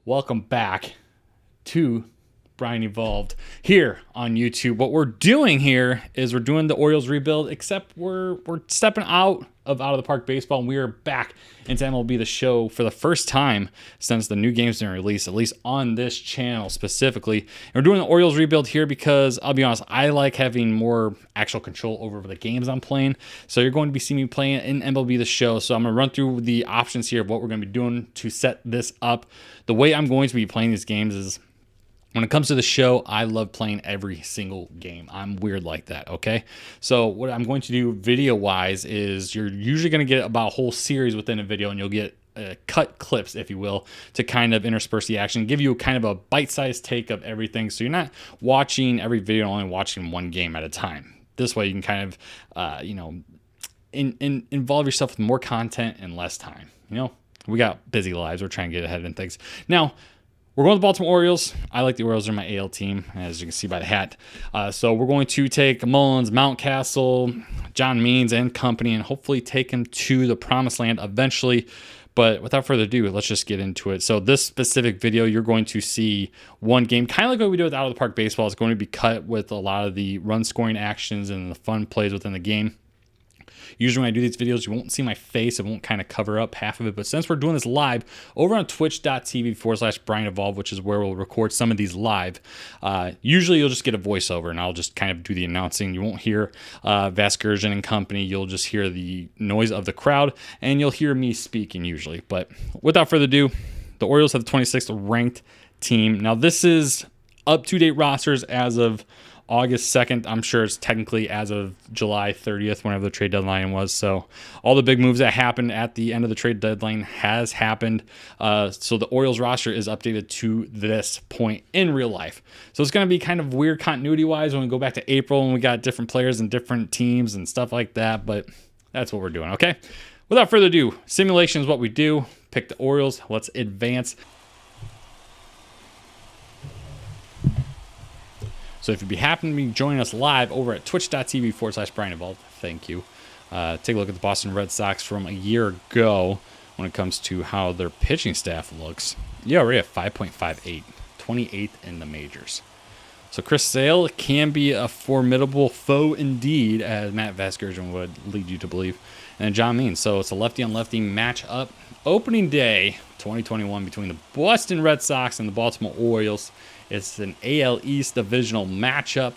Welcome back to Brian Evolved here on YouTube. What we're doing here is we're doing the Orioles rebuild, except we're stepping out of the park baseball, and we are back into MLB The Show for the first time since the new game's been released, at least on this channel specifically. And we're doing the Orioles rebuild here because I'll be honest, I like having more actual control over the games I'm playing. So you're going to be seeing me playing in MLB The Show. So I'm going to run through the options here of what we're going to be doing to set this up. The way I'm going to be playing these games is, when it comes to the show, I love playing every single game. I'm weird like that, okay? So what I'm going to do video-wise is you're usually going to get about a whole series within a video, and you'll get cut clips, if you will, to kind of intersperse the action, give you kind of a bite-sized take of everything, so you're not watching every video, only watching one game at a time. This way you can kind of, involve yourself with more content and less time. We got busy lives. We're trying to get ahead in things. Now, we're going to the Baltimore Orioles. I like the Orioles. They're my AL team, as you can see by the hat. So we're going to take Mullins, Mountcastle, John Means, and company, and hopefully take him to the promised land eventually. But without further ado, let's just get into it. So this specific video, you're going to see one game, kind of like what we do with Out of the Park Baseball. It's going to be cut with a lot of the run-scoring actions and the fun plays within the game. Usually when I do these videos, you won't see my face. It won't kind of cover up half of it. But since we're doing this live over on twitch.tv/Brian Evolve, which is where we'll record some of these live, usually you'll just get a voiceover and I'll just kind of do the announcing. You won't hear Vasgersian and company. You'll just hear the noise of the crowd and you'll hear me speaking usually. But without further ado, the Orioles have the 26th ranked team. Now this is up-to-date rosters as of August 2nd. I'm sure it's technically as of July 30th, whenever the trade deadline was. So all the big moves that happened at the end of the trade deadline has happened. So the Orioles roster is updated to this point in real life. So it's going to be kind of weird continuity-wise when we go back to April and we got different players and different teams and stuff like that. But that's what we're doing, okay? Without further ado, simulation is what we do. Pick the Orioles. Let's advance. So if you happen to be joining us live over at twitch.tv/Brian Evolved, thank you. Take a look at the Boston Red Sox from a year ago when it comes to how their pitching staff looks. You already have 5.58, 28th in the majors. So Chris Sale can be a formidable foe indeed, as Matt Vasgersian would lead you to believe. And John Means. So it's a lefty-on-lefty matchup. Opening day 2021 between the Boston Red Sox and the Baltimore Orioles. It's an AL East divisional matchup.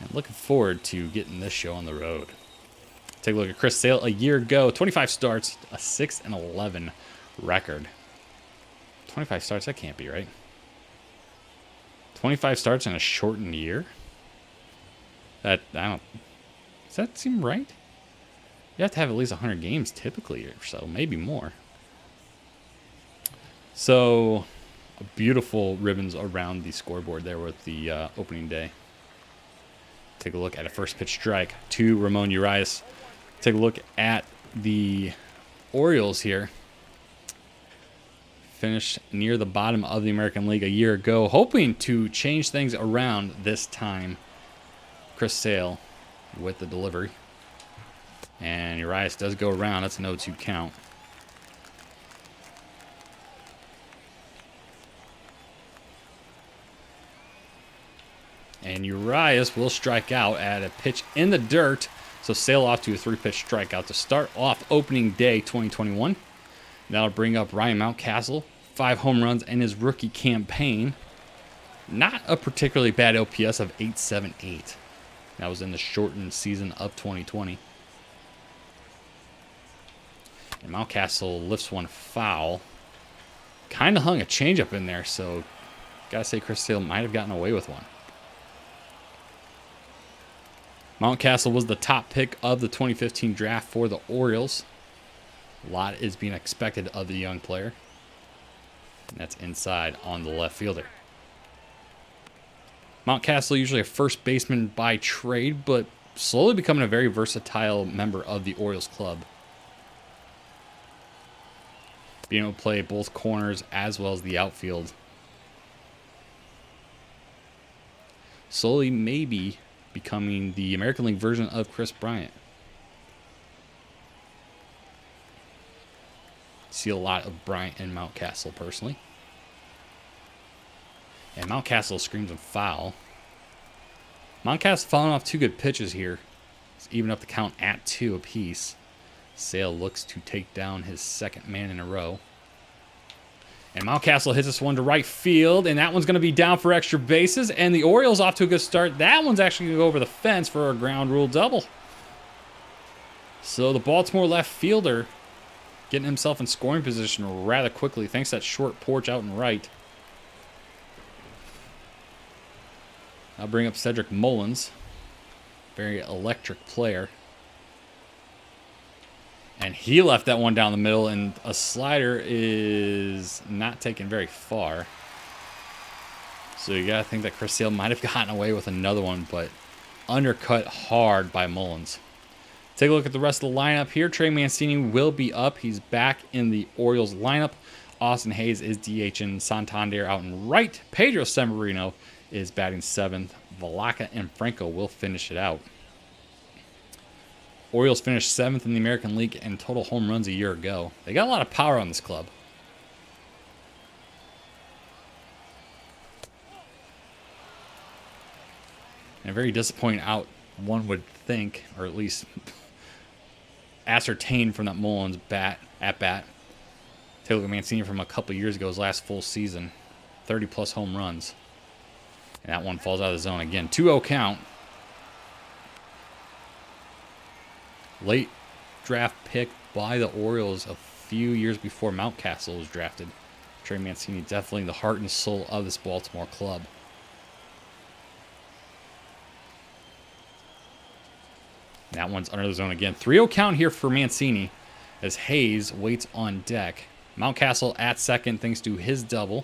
And looking forward to getting this show on the road. Take a look at Chris Sale a year ago. 25 starts, a 6-11 record. 25 starts, that can't be right. 25 starts in a shortened year? Does that seem right? You have to have at least 100 games typically or so, maybe more. So, beautiful ribbons around the scoreboard there with the opening day. Take a look at a first pitch strike to Ramon Urias. Take a look at the Orioles here. Finished near the bottom of the American League a year ago, hoping to change things around this time. Chris Sale with the delivery. And Urias does go around. That's an 0-2 count. And Urias will strike out at a pitch in the dirt. So Sale off to a 3-pitch strikeout to start off opening day 2021. That'll bring up Ryan Mountcastle. 5 home runs in his rookie campaign. Not a particularly bad OPS of 878. That was in the shortened season of 2020. And Mountcastle lifts one foul. Kind of hung a changeup in there, so gotta say Chris Sale might have gotten away with one. Mountcastle was the top pick of the 2015 draft for the Orioles. A lot is being expected of the young player. And that's inside on the left fielder. Mountcastle usually a first baseman by trade, but slowly becoming a very versatile member of the Orioles club. Being able to play both corners as well as the outfield. Slowly maybe becoming the American League version of Chris Bryant. See a lot of Bryant and Mountcastle personally. And Mountcastle screams a foul. Mountcastle fouling off 2 good pitches here. It's even up the count at 2 apiece. Sale looks to take down his second man in a row. And Mountcastle hits this one to right field, and that one's going to be down for extra bases. And the Orioles off to a good start. That one's actually going to go over the fence for a ground rule double. So the Baltimore left fielder getting himself in scoring position rather quickly thanks to that short porch out and right. I'll bring up Cedric Mullins. Very electric player. And he left that one down the middle, and a slider is not taken very far. So you got to think that Chris Sale might have gotten away with another one, but undercut hard by Mullins. Take a look at the rest of the lineup here. Trey Mancini will be up. He's back in the Orioles lineup. Austin Hayes is DHing. Santander out and right. Pedro Severino is batting 7th. Valaka and Franco will finish it out. Orioles finished 7th in the American League in total home runs a year ago. They got a lot of power on this club. And a very disappointing out, one would think, or at least ascertain from that Mullins at bat. Take a look at Mancini from a couple years ago, his last full season. 30-plus home runs. And that one falls out of the zone again. 2-0 count. Late draft pick by the Orioles a few years before Mountcastle was drafted. Trey Mancini definitely the heart and soul of this Baltimore club. That one's under the zone again. 3-0 count here for Mancini as Hayes waits on deck. Mountcastle at second thanks to his double.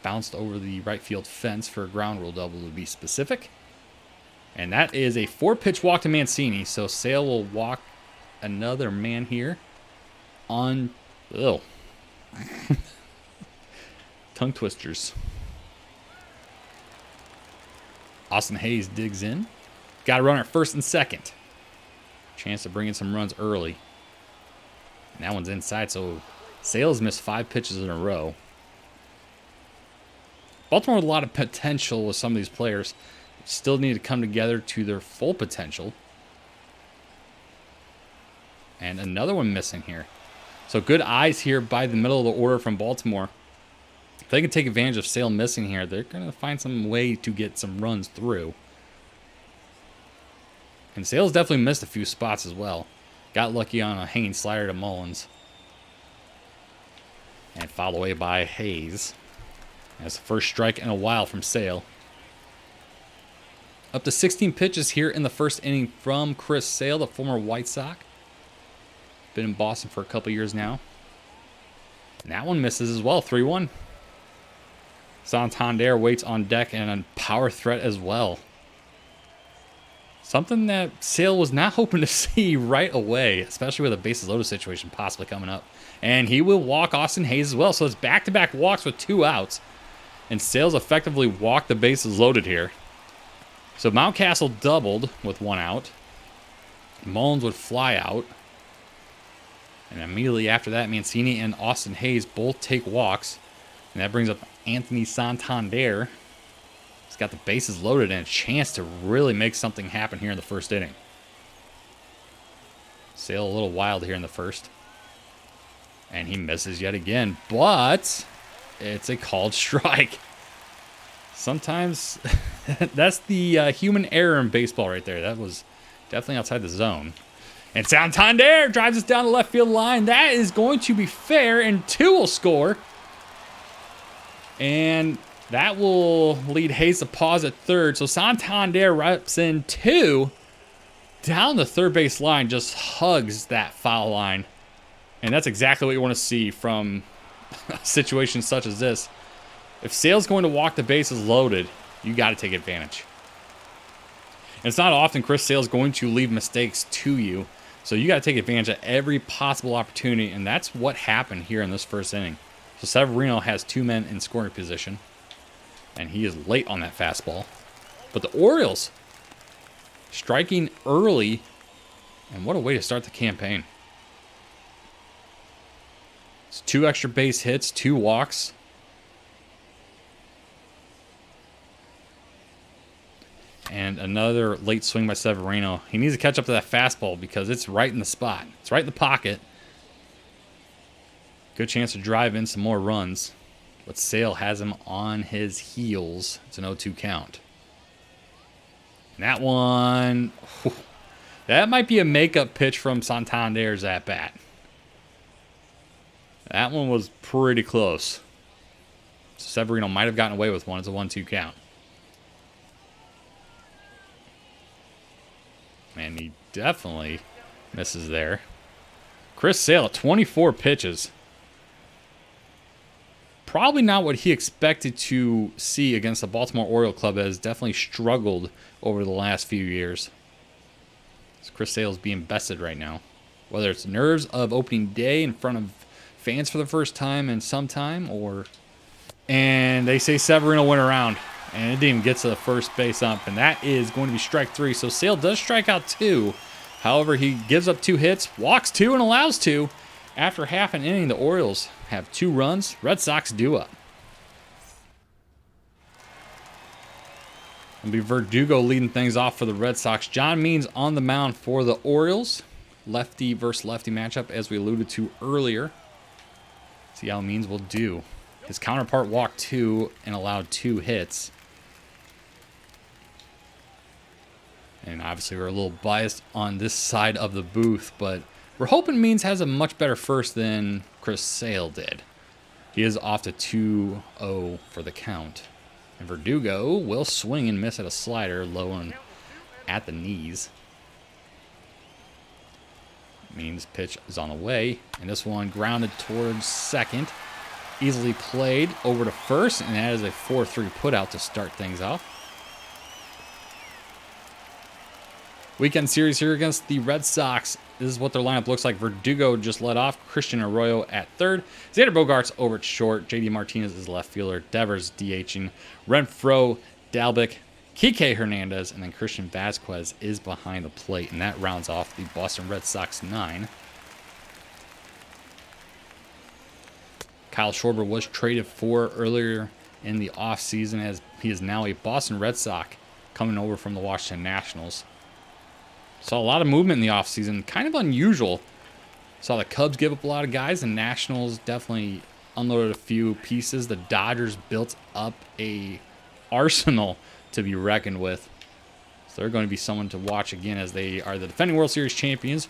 Bounced over the right field fence for a ground rule double to be specific. And that is a 4-pitch walk to Mancini. So Sale will walk another man here on... Ugh. Tongue twisters. Austin Hayes digs in. Got a runner at first and second. Chance to bring in some runs early. And that one's inside, so Sale's missed 5 pitches in a row. Baltimore with a lot of potential with some of these players. Still need to come together to their full potential. And another one missing here. So good eyes here by the middle of the order from Baltimore. If they can take advantage of Sale missing here, they're going to find some way to get some runs through. And Sale's definitely missed a few spots as well. Got lucky on a hanging slider to Mullins. And fouled away by Hayes. That's the first strike in a while from Sale. Up to 16 pitches here in the first inning from Chris Sale, the former White Sox. Been in Boston for a couple years now. And that one misses as well, 3-1. Santander waits on deck and a power threat as well. Something that Sale was not hoping to see right away, especially with a bases loaded situation possibly coming up. And he will walk Austin Hayes as well. So it's back-to-back walks with 2 outs. And Sale's effectively walked the bases loaded here. So Mountcastle doubled with 1 out. Mullins would fly out. And immediately after that, Mancini and Austin Hayes both take walks. And that brings up Anthony Santander. He's got the bases loaded and a chance to really make something happen here in the first inning. Sale a little wild here in the first. And he misses yet again. But it's a called strike. Sometimes that's the human error in baseball right there. That was definitely outside the zone. And Santander drives us down the left field line. That is going to be fair, and 2 will score. And that will lead Hayes to pause at third. So Santander reps in 2 down the third base line, just hugs that foul line. And that's exactly what you want to see from a situation such as this. If Sale's going to walk the bases loaded, you got to take advantage. And it's not often Chris Sale's going to leave mistakes to you. So you got to take advantage of every possible opportunity. And that's what happened here in this first inning. So Severino has 2 men in scoring position. And he is late on that fastball. But the Orioles striking early. And what a way to start the campaign. It's 2 extra base hits, 2 walks. another late swing by Severino. He needs to catch up to that fastball because it's right in the spot. It's right in the pocket. Good chance to drive in some more runs. But Sale has him on his heels. It's an 0-2 count. And that one, that might be a makeup pitch from Santander's at bat. That one was pretty close. Severino might have gotten away with one. It's a 1-2 count. And he definitely misses there. Chris Sale, 24 pitches. Probably not what he expected to see against the Baltimore Orioles club that has definitely struggled over the last few years. So Chris Sale is being bested right now. Whether it's nerves of opening day in front of fans for the first time in some time, or... And they say Severino went around, and it didn't even get to the first base ump, and that is going to be strike 3. So Sale does strike out 2. However, he gives up 2 hits, walks 2, and allows 2. After half an inning, the Orioles have 2 runs. Red Sox do up. It'll be Verdugo leading things off for the Red Sox. John Means on the mound for the Orioles. Lefty versus lefty matchup, as we alluded to earlier. See how Means will do. His counterpart walked 2 and allowed 2 hits. And obviously we're a little biased on this side of the booth, but we're hoping Means has a much better first than Chris Sale did. He is off to 2-0 for the count. And Verdugo will swing and miss at a slider low and at the knees. Means pitch is on the way. And this one grounded towards second. Easily played over to first. And that is a 4-3 putout to start things off. Weekend series here against the Red Sox. This is what their lineup looks like. Verdugo just led off. Christian Arroyo at third. Xander Bogaerts over at short. JD Martinez is left fielder. Devers DHing. Renfroe, Dalbec, Kike Hernandez, and then Christian Vasquez is behind the plate. And that rounds off the Boston Red Sox 9. Kyle Schwarber was traded for earlier in the offseason, as he is now a Boston Red Sox coming over from the Washington Nationals. Saw a lot of movement in the offseason. Kind of unusual. Saw the Cubs give up a lot of guys. The Nationals definitely unloaded a few pieces. The Dodgers built up a arsenal to be reckoned with. So they're going to be someone to watch again, as they are the defending World Series champions.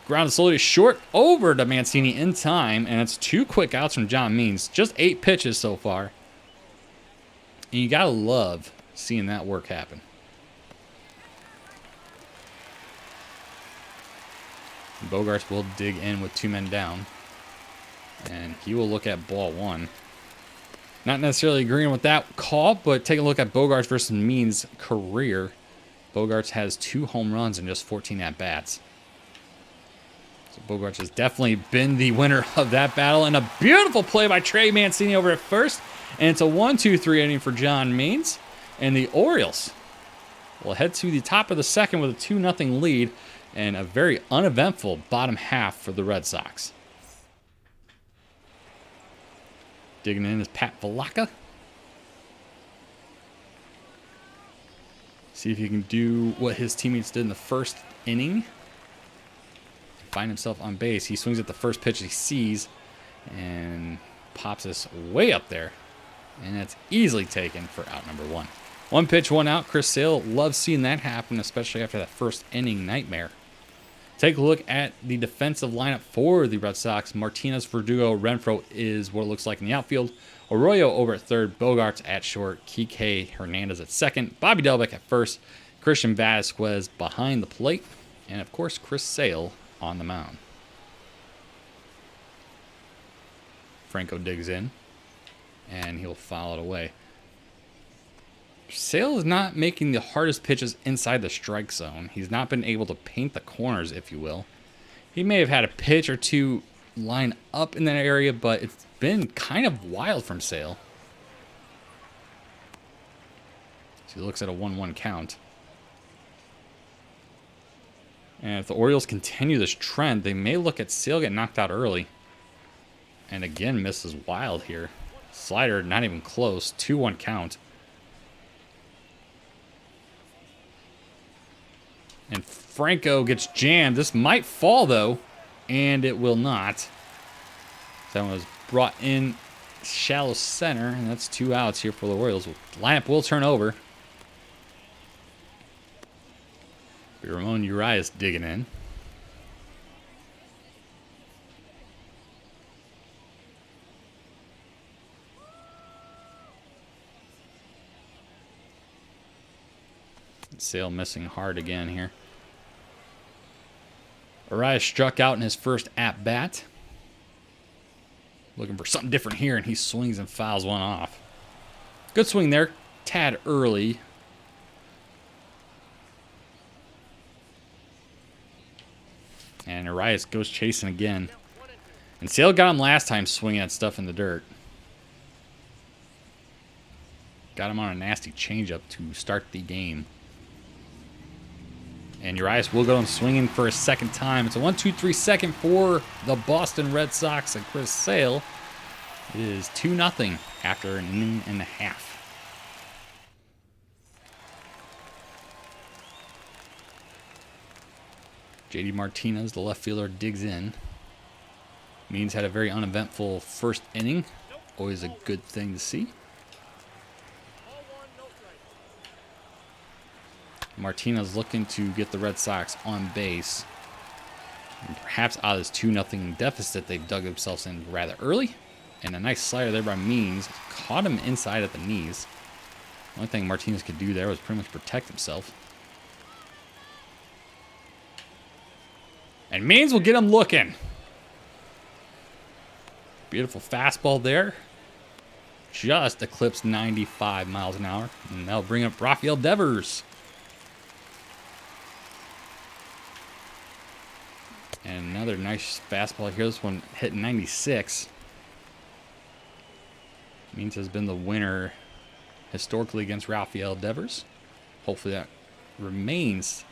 Grounded slowly to short over to Mancini in time. And it's 2 quick outs from John Means. Just 8 pitches so far. And you got to love seeing that work happen. Bogaerts will dig in with 2 men down. And he will look at ball 1. Not necessarily agreeing with that call, but take a look at Bogaerts versus Means' career. Bogaerts has 2 home runs in just 14 at-bats. So Bogaerts has definitely been the winner of that battle. And a beautiful play by Trey Mancini over at first. And it's a 1-2-3 inning for John Means. And the Orioles will head to the top of the second with a 2-0 lead. And a very uneventful bottom half for the Red Sox. Digging in is Pat Valaka. See if he can do what his teammates did in the first inning. Find himself on base. He swings at the first pitch he sees and pops this way up there. And that's easily taken for out number 1. 1 pitch, 1 out. Chris Sale loves seeing that happen, especially after that first inning nightmare. Take a look at the defensive lineup for the Red Sox. Martinez, Verdugo, Renfroe is what it looks like in the outfield. Arroyo over at third. Bogaerts at short. Kike Hernandez at second. Bobby Dalbec at first. Christian Vasquez behind the plate. And, of course, Chris Sale on the mound. Franco digs in. And he'll foul it away. Sale is not making the hardest pitches inside the strike zone. He's not been able to paint the corners, if you will. He may have had a pitch or 2 line up in that area, but it's been kind of wild from Sale. So he looks at a 1-1 count. And if the Orioles continue this trend, they may look at Sale get knocked out early. And again, misses wild here. Slider, not even close. 2-1 count. And Franco gets jammed. This might fall, though, and it will not. That one was brought in shallow center, and that's 2 outs here for the Orioles. Lineup will turn over. Ramon Urias digging in. Sale missing hard again here. Urias struck out in his first at-bat. Looking for something different here, and he swings and fouls one off. Good swing there. Tad early. And Urias goes chasing again. And Sale got him last time swinging at stuff in the dirt. Got him on a nasty changeup to start the game. And Urias will go and swinging for a second time. It's a 1-2-3 second for the Boston Red Sox and Chris Sale. It is 2-0 after an inning and a half. JD Martinez, the left fielder, digs in. Means had a very uneventful first inning. Always a good thing to see. Martinez looking to get the Red Sox on base. And perhaps out of this 2-0 deficit they've dug themselves in rather early. And a nice slider there by Means. Caught him inside at the knees. The only thing Martinez could do there was pretty much protect himself. And Means will get him looking. Beautiful fastball there. Just eclipsed 95 miles an hour. And that'll bring up Rafael Devers. And another nice fastball here. This one hit 96. Means has been the winner historically against Rafael Devers. Hopefully that remains.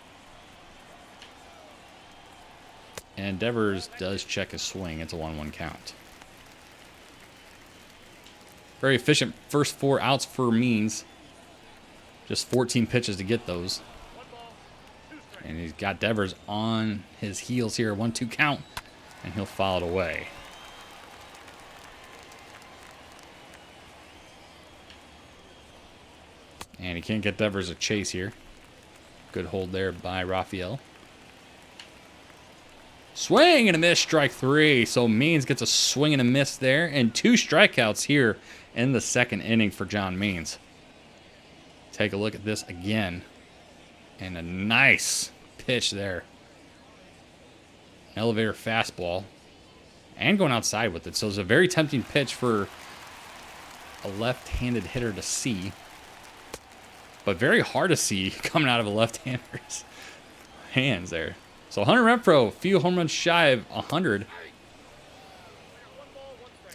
And Devers does check his swing. It's a 1-1 count. Very efficient first 4 outs for Means. Just 14 pitches to get those. And he's got Devers on his heels here. 1-2 count. And he'll foul it away. And he can't get Devers a chase here. Good hold there by Rafael. Swing and a miss, strike 3. So Means gets a swing and a miss there. And 2 strikeouts here in the second inning for John Means. Take a look at this again. And a nice pitch there. Elevator fastball. And going outside with it. So it's a very tempting pitch for a left-handed hitter to see. But very hard to see coming out of a left-hander's hands there. So Hunter Renfroe, a few home runs shy of 100.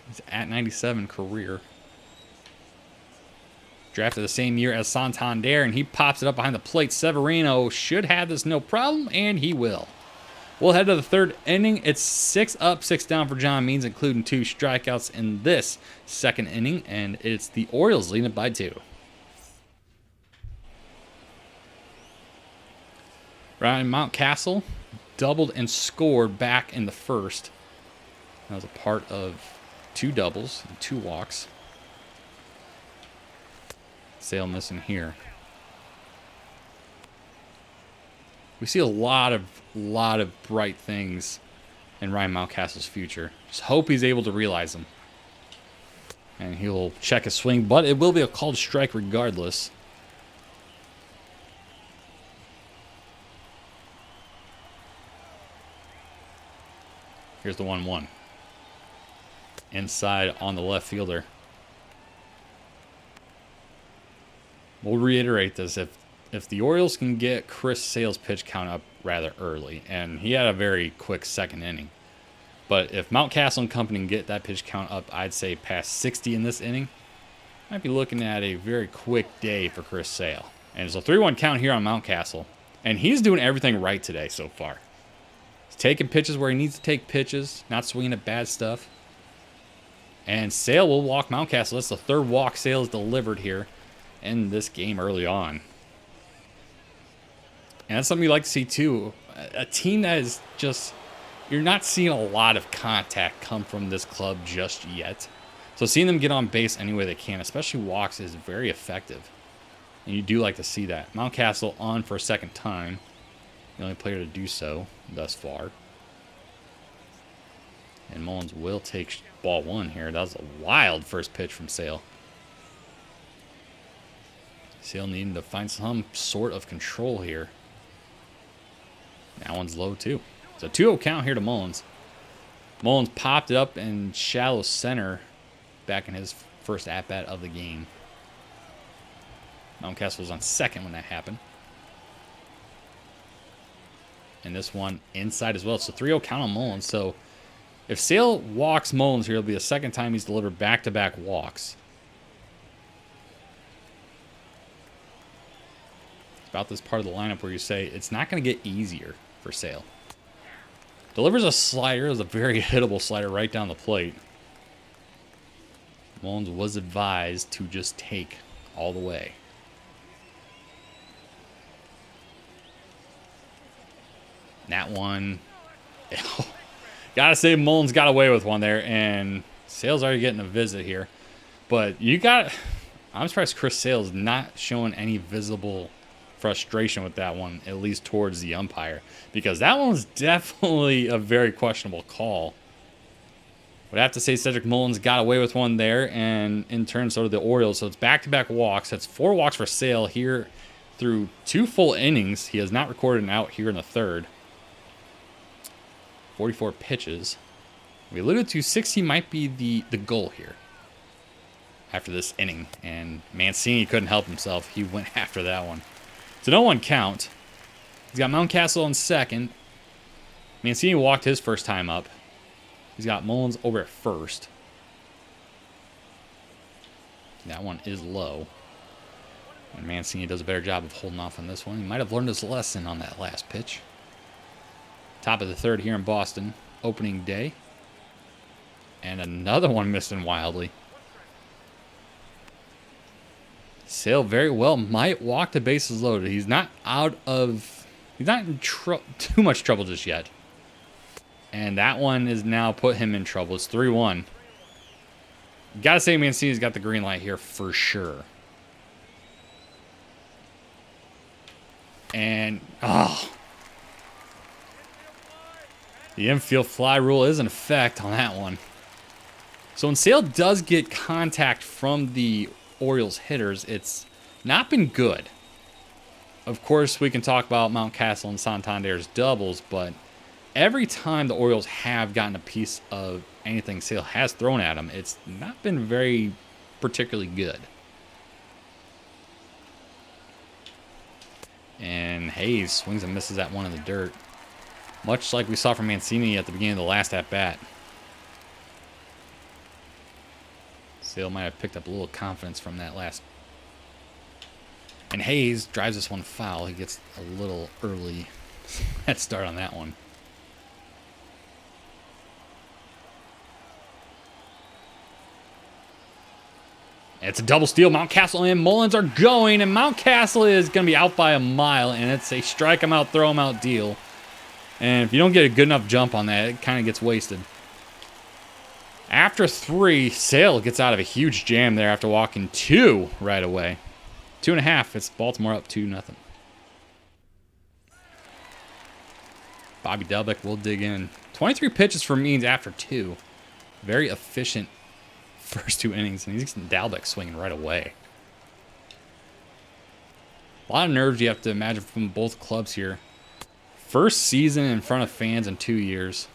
He's at 97 career. Drafted the same year as Santander, and he pops it up behind the plate. Severino should have this no problem, and he will. We'll head to the third inning. It's 6 up, 6 down for John Means, including 2 strikeouts in this second inning, and it's the Orioles leading it by 2. Ryan Mountcastle doubled and scored back in the first. That was a part of 2 doubles and 2 walks. Sale missing here. We see a lot of bright things in Ryan Mountcastle's future. Just hope he's able to realize them. And he'll check his swing, but it will be a called strike regardless. Here's the 1-1. Inside on the left fielder. We'll reiterate this. If the Orioles can get Chris Sale's pitch count up rather early, and he had a very quick second inning, but if Mountcastle and company can get that pitch count up, I'd say past 60 in this inning, might be looking at a very quick day for Chris Sale. And it's a 3-1 count here on Mountcastle, and he's doing everything right today so far. He's taking pitches where he needs to take pitches, not swinging at bad stuff. And Sale will walk Mountcastle. That's the 3rd walk Sale has delivered here in this game early on. And that's something you like to see too. A team that is just, you're not seeing a lot of contact come from this club just yet. So seeing them get on base any way they can, especially walks, is very effective. And you do like to see that. Mountcastle on for a second time. The only player to do so thus far. And Mullins will take ball one here. That was a wild first pitch from Sale. Sale needing to find some sort of control here. That one's low too. So 2-0 count here to Mullins. Mullins popped it up in shallow center back in his first at-bat of the game. Mountcastle was on second when that happened. And this one inside as well. So 3-0 count on Mullins. So if Sale walks Mullins here, it'll be the second time he's delivered back-to-back walks. It's about this part of the lineup where you say it's not going to get easier for Sale. Delivers a slider. It was a very hittable slider right down the plate. Mullins was advised to just take all the way. That one, gotta say Mullins got away with one there, and Sale's already getting a visit here. But I'm surprised Chris Sale's not showing any visible frustration with that one, at least towards the umpire, because that one was definitely a very questionable call. Would have to say Cedric Mullins got away with one there, and in turn so did the Orioles. So it's back-to-back walks. That's 4 walks for Sale here through 2 full innings. He has not recorded an out here in the third. 44 pitches. We alluded to 60 might be the goal here after this inning, and Mancini couldn't help himself. He went after that one. It's a 0-1 count. He's got Mountcastle on second. Mancini walked his first time up. He's got Mullins over at first. That one is low. And Mancini does a better job of holding off on this one. He might have learned his lesson on that last pitch. Top of the third here in Boston. Opening day. And another one missing wildly. Sale very well might walk the bases loaded. He's not in too much trouble just yet. And that one is now put him in trouble. It's 3-1. Gotta say Mancini's got the green light here for sure. And, the infield fly rule is in effect on that one. So when Sale does get contact from the Orioles hitters, it's not been good. Of course, we can talk about Mountcastle and Santander's doubles, but every time the Orioles have gotten a piece of anything Sale has thrown at them, it's not been very particularly good. And Hayes swings and misses that one in the dirt. Much like we saw from Mancini at the beginning of the last at-bat. Sale might have picked up a little confidence from that last. And Hayes drives this one foul. He gets a little early head start on that one. It's a double steal. Mountcastle and Mullins are going, and Mountcastle is going to be out by a mile, and it's a strike him out, throw him out deal. And if you don't get a good enough jump on that, it kind of gets wasted. After 3, Sale gets out of a huge jam there after walking 2 right away. 2.5. It's Baltimore up 2-0. Bobby Delbeck will dig in. 23 pitches for Means after 2. Very efficient first 2 innings, and he's getting Dalbeck swinging right away. A lot of nerves you have to imagine from both clubs here. First season in front of fans in 2 years,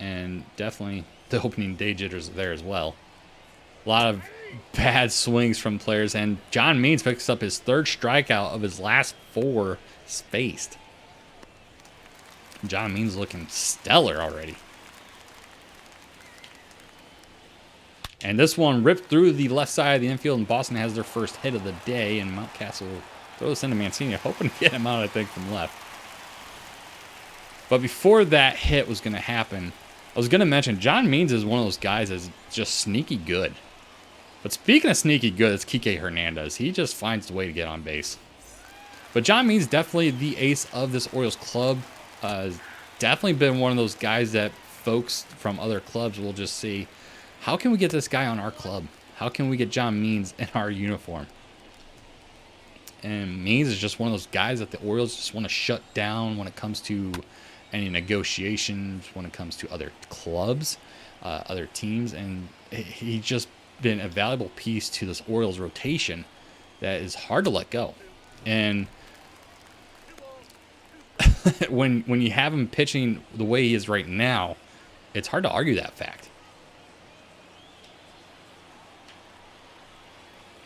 and definitely the opening day jitters there as well. A lot of bad swings from players, and John Means picks up his 3rd strikeout of his last 4 spaced. John Means looking stellar already. And this one ripped through the left side of the infield, and Boston has their first hit of the day, and Mountcastle throws into Mancini, hoping to get him out, I think, from left. But before that hit was going to happen, I was going to mention John Means is one of those guys that's just sneaky good. But speaking of sneaky good, it's Kike Hernandez. He just finds the way to get on base. But John Means definitely the ace of this Orioles club. Definitely been one of those guys that folks from other clubs will just see, how can we get this guy on our club? How can we get John Means in our uniform? And Means is just one of those guys that the Orioles just want to shut down when it comes to any negotiations, when it comes to other clubs, other teams. And he's just been a valuable piece to this Orioles rotation that is hard to let go. And when you have him pitching the way he is right now, it's hard to argue that fact.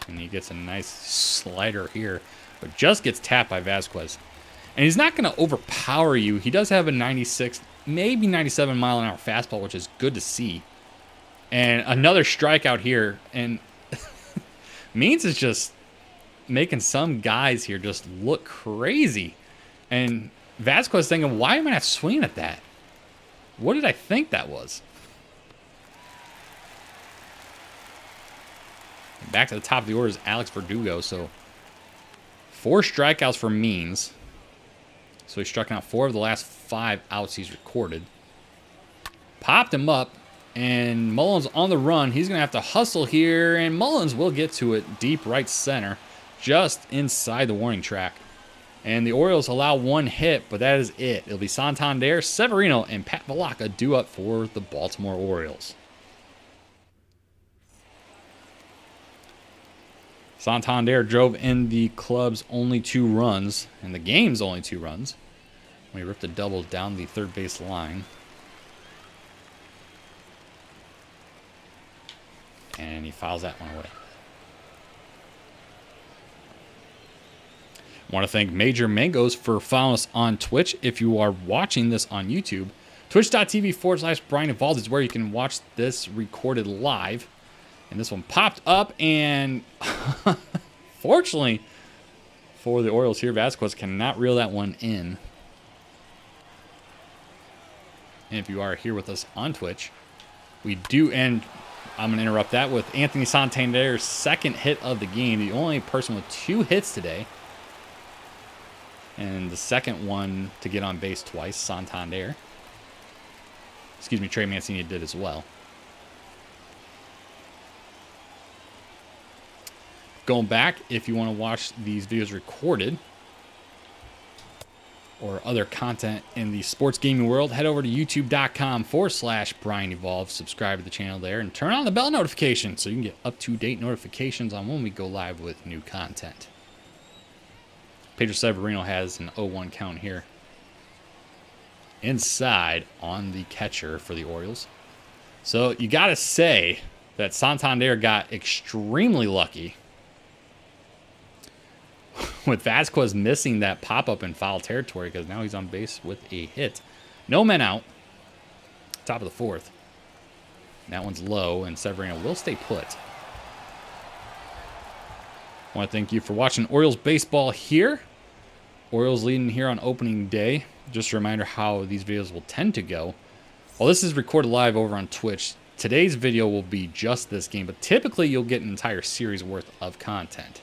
And he gets a nice slider here, but just gets tapped by Vasquez. And he's not going to overpower you. He does have a 96, maybe 97 mile an hour fastball, which is good to see. And another strikeout here. And Means is just making some guys here just look crazy. And Vasquez thinking, why am I not swinging at that? What did I think that was? Back to the top of the order is Alex Verdugo. So 4 strikeouts for Means. So he's struck out 4 of the last 5 outs he's recorded. Popped him up. And Mullins on the run. He's going to have to hustle here. And Mullins will get to it deep right center. Just inside the warning track. And the Orioles allow 1 hit, but that is it. It'll be Santander, Severino, and Pat Valaka due up for the Baltimore Orioles. Santander drove in the club's only 2 runs, and the game's only 2 runs. We ripped a double down the third base line. And he fouls that one away. I want to thank Major Mangoes for following us on Twitch. If you are watching this on YouTube, twitch.tv/Brian Evolved is where you can watch this recorded live. And this one popped up, and fortunately for the Orioles here, Vasquez cannot reel that one in. And if you are here with us on Twitch, we do end. I'm going to interrupt that with Anthony Santander's second hit of the game, the only person with 2 hits today. And the second one to get on base twice, Santander. Excuse me, Trey Mancini did as well. Going back, if you want to watch these videos recorded or other content in the sports gaming world, head over to youtube.com/Brian Evolve. Subscribe to the channel there and turn on the bell notification so you can get up-to-date notifications on when we go live with new content. Pedro Severino has an 0-1 count here. Inside on the catcher for the Orioles. So you got to say that Santander got extremely lucky with Vasquez missing that pop-up in foul territory because now he's on base with a hit. No men out. Top of the 4th. That one's low, and Severino will stay put. I want to thank you for watching Orioles baseball here. Orioles leading here on opening day. Just a reminder how these videos will tend to go. Well, this is recorded live over on Twitch. Today's video will be just this game, but typically you'll get an entire series worth of content.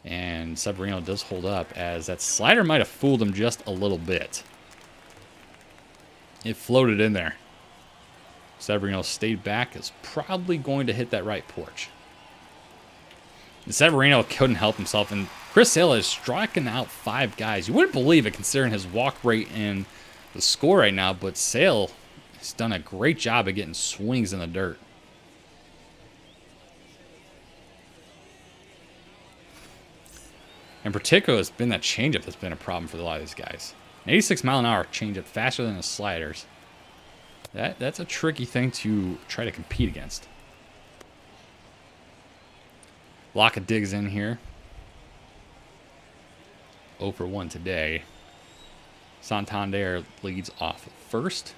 And Severino does hold up as that slider might have fooled him just a little bit. It floated in there. Severino stayed back. Is probably going to hit that right porch. And Severino couldn't help himself, and Chris Sale has striking out 5 guys. You wouldn't believe it considering his walk rate and the score right now, but Sale has done a great job of getting swings in the dirt. In particular, it's been that changeup that's been a problem for a lot of these guys. An 86 mile an hour changeup faster than the sliders. That's a tricky thing to try to compete against. Locke digs in here. 0 for 1 today. Santander leads off first.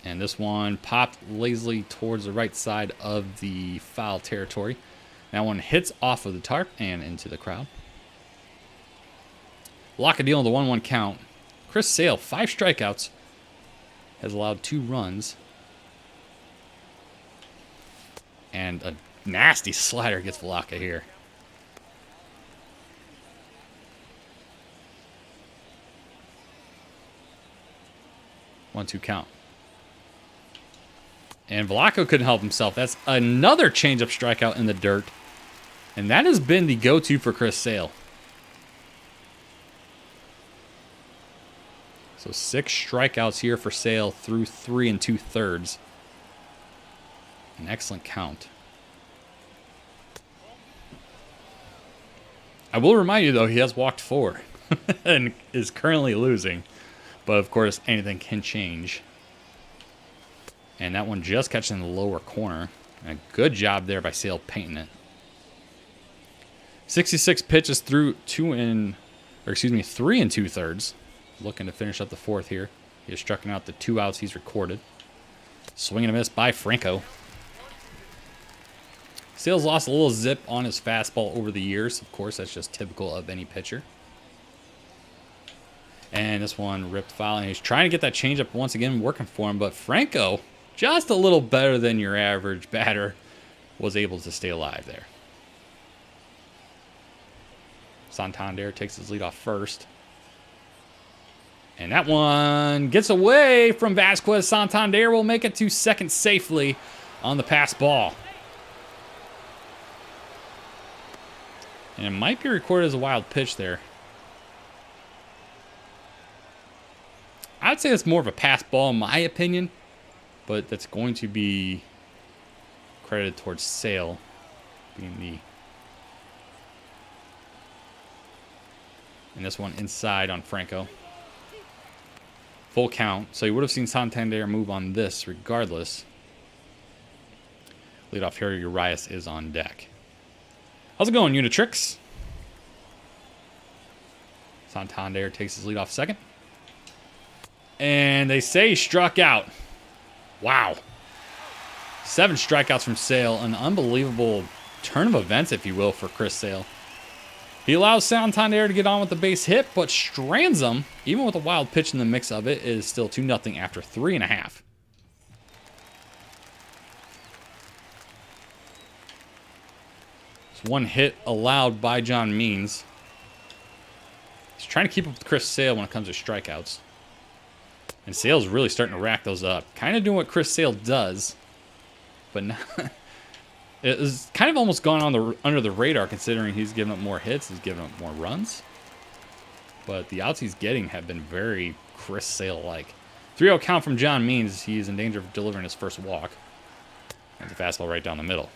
And this one popped lazily towards the right side of the foul territory. That one hits off of the tarp and into the crowd. Locke dealing the 1-1 count. Chris Sale, 5 strikeouts, has allowed 2 runs. And a Nasty slider gets Velaka here. One-two count. And Velaka couldn't help himself. That's another changeup strikeout in the dirt. And that has been the go-to for Chris Sale. So 6 strikeouts here for Sale through 3 2/3. An excellent count. I will remind you, though, he has walked 4 and is currently losing. But, of course, anything can change. And that one just catching in the lower corner. A good job there by Sale painting it. 66 pitches through 3 2/3. Looking to finish up the 4th here. He has struck out the 2 outs he's recorded. Swing and a miss by Franco. Sale's lost a little zip on his fastball over the years. Of course, that's just typical of any pitcher. And this one ripped foul. And he's trying to get that changeup once again working for him. But Franco, just a little better than your average batter, was able to stay alive there. Santander takes his lead off first. And that one gets away from Vasquez. Santander will make it to second safely on the pass ball. And it might be recorded as a wild pitch there. I'd say it's more of a pass ball in my opinion, but that's going to be credited towards Sale being the... And this one inside on Franco. Full count. So you would have seen Santander move on this regardless. Leadoff hitter Urias is on deck. How's it going, Unitrix? Santander takes his lead off second. And they say he struck out. Wow. 7 strikeouts from Sale. An unbelievable turn of events, if you will, for Chris Sale. He allows Santander to get on with the base hit, but strands him, even with a wild pitch in the mix of it. It is still 2-0 after 3.5. One hit allowed by John Means. He's trying to keep up with Chris Sale when it comes to strikeouts. And Sale's really starting to rack those up. Kind of doing what Chris Sale does. But not, it has kind of almost gone on under the radar considering he's giving up more hits. He's giving up more runs. But the outs he's getting have been very Chris Sale-like. 3-0 count from John Means. He's in danger of delivering his first walk. And the fastball right down the middle.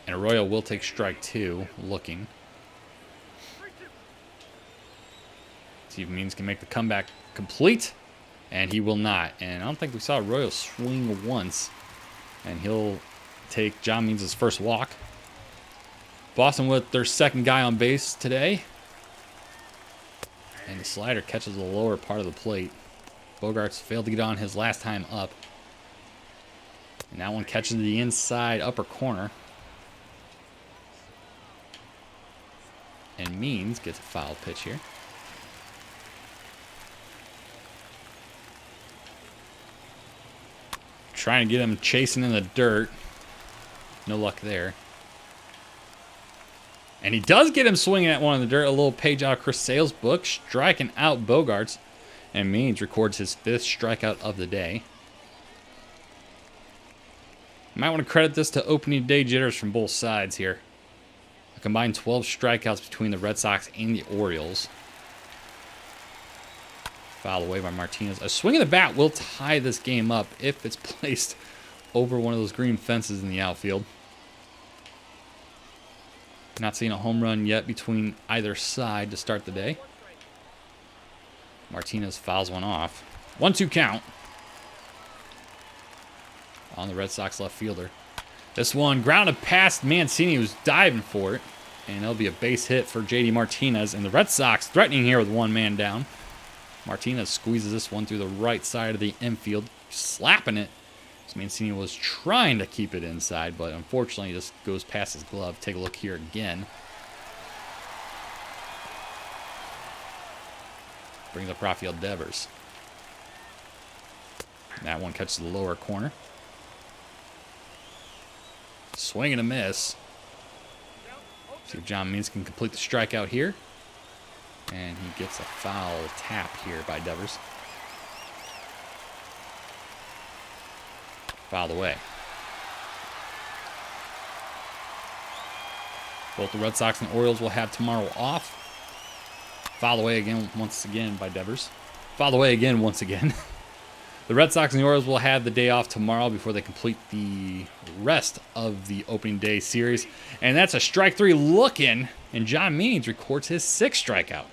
And Arroyo will take strike 2, looking. See if Means can make the comeback complete. And he will not. And I don't think we saw Arroyo swing once. And he'll take John Means' first walk. Boston with their second guy on base today. And the slider catches the lower part of the plate. Bogarts failed to get on his last time up. And that one catches the inside upper corner. And Means gets a foul pitch here. Trying to get him chasing in the dirt. No luck there. And he does get him swinging at one in the dirt. A little page out of Chris Sale's book. Striking out Bogarts. And Means records his 5th strikeout of the day. Might want to credit this to opening day jitters from both sides here. A combined 12 strikeouts between the Red Sox and the Orioles. Fouled away by Martinez. A swing of the bat will tie this game up if it's placed over one of those green fences in the outfield. Not seeing a home run yet between either side to start the day. Martinez fouls one off. 1-2 count on the Red Sox left fielder. This one grounded past Mancini, who's diving for it. And it'll be a base hit for J.D. Martinez. And the Red Sox threatening here with one man down. Martinez squeezes this one through the right side of the infield, slapping it. So Mancini was trying to keep it inside, but unfortunately this goes past his glove. Take a look here again. Brings up Rafael Devers. That one catches the lower corner. Swing and a miss. See if John Means can complete the strikeout here. And he gets a foul tap here by Devers. Fouled away. Both the Red Sox and Orioles will have tomorrow off. Fouled away again, once again by Devers. Fouled away again, once again. The Red Sox and the Orioles will have the day off tomorrow before they complete the rest of the opening day series. And that's a strike three looking, and John Means records his 6th strikeout.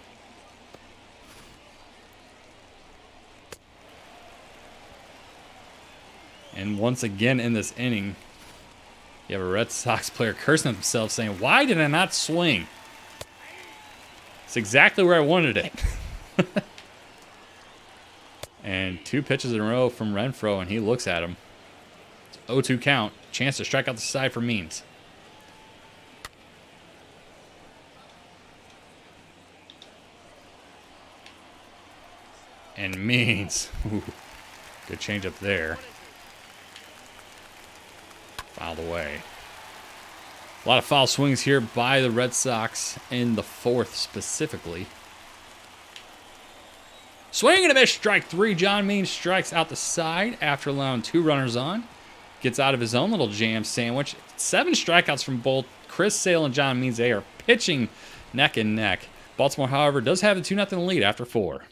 And once again in this inning, you have a Red Sox player cursing at themselves saying, "Why did I not swing?" It's exactly where I wanted it. And 2 pitches in a row from Renfroe, and he looks at him. It's 0-2 count. Chance to strike out the side for Means. And Means. Ooh, good changeup there. Fouled away. A lot of foul swings here by the Red Sox in the 4th specifically. Swing and a miss, strike 3. John Means strikes out the side after allowing 2 runners on. Gets out of his own little jam sandwich. 7 strikeouts from both Chris Sale and John Means. They are pitching neck and neck. Baltimore, however, does have a 2-0 lead after 4.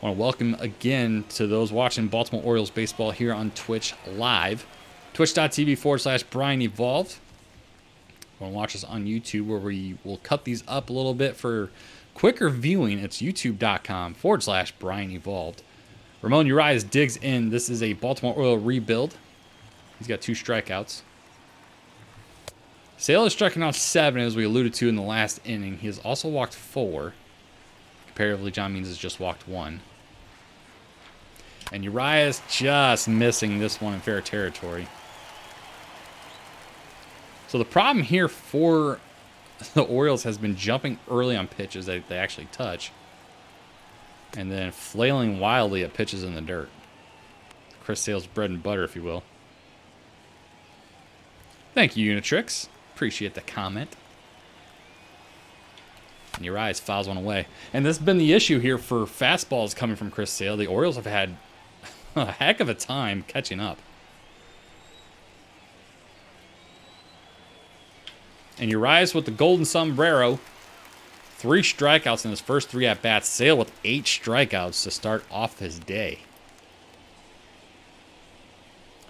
I want to welcome again to those watching Baltimore Orioles baseball here on Twitch live. Twitch.tv/Brian Evolved. Want to watch us on YouTube, where we will cut these up a little bit for quicker viewing. It's youtube.com/Brian Evolved. Ramon Urias digs in. This is a Baltimore Oriole rebuild. He's got 2 strikeouts. Sale is striking out 7, as we alluded to in the last inning. He has also walked 4. Comparatively, John Means has just walked 1. And Urias just missing this one in fair territory. So the problem here for the Orioles has been jumping early on pitches that they actually touch, and then flailing wildly at pitches in the dirt. Chris Sale's bread and butter, if you will. Thank you, Unitrix. Appreciate the comment. And Urias fouls one away. And this has been the issue here for fastballs coming from Chris Sale. The Orioles have had a heck of a time catching up. And Urias with the golden sombrero. 3 strikeouts in his first 3 at-bats. Sale with 8 strikeouts to start off his day.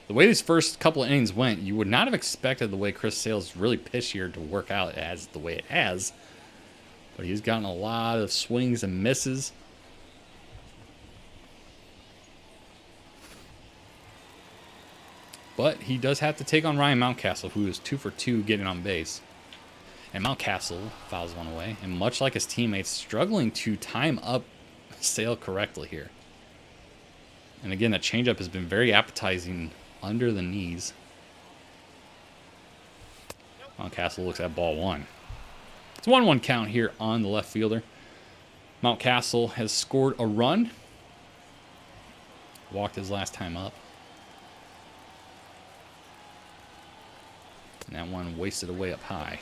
The way these first couple of innings went, you would not have expected the way Chris Sale's really pitched here to work out as the way it has. But he's gotten a lot of swings and misses. But he does have to take on Ryan Mountcastle, who is 2 for 2 getting on base. And Mountcastle fouls one away. And much like his teammates, struggling to time up Sale correctly here. And again, that changeup has been very appetizing under the knees. Mountcastle looks at ball 1. It's a 1-1 count here on the left fielder. Mountcastle has scored a run. Walked his last time up. And that one wasted away up high.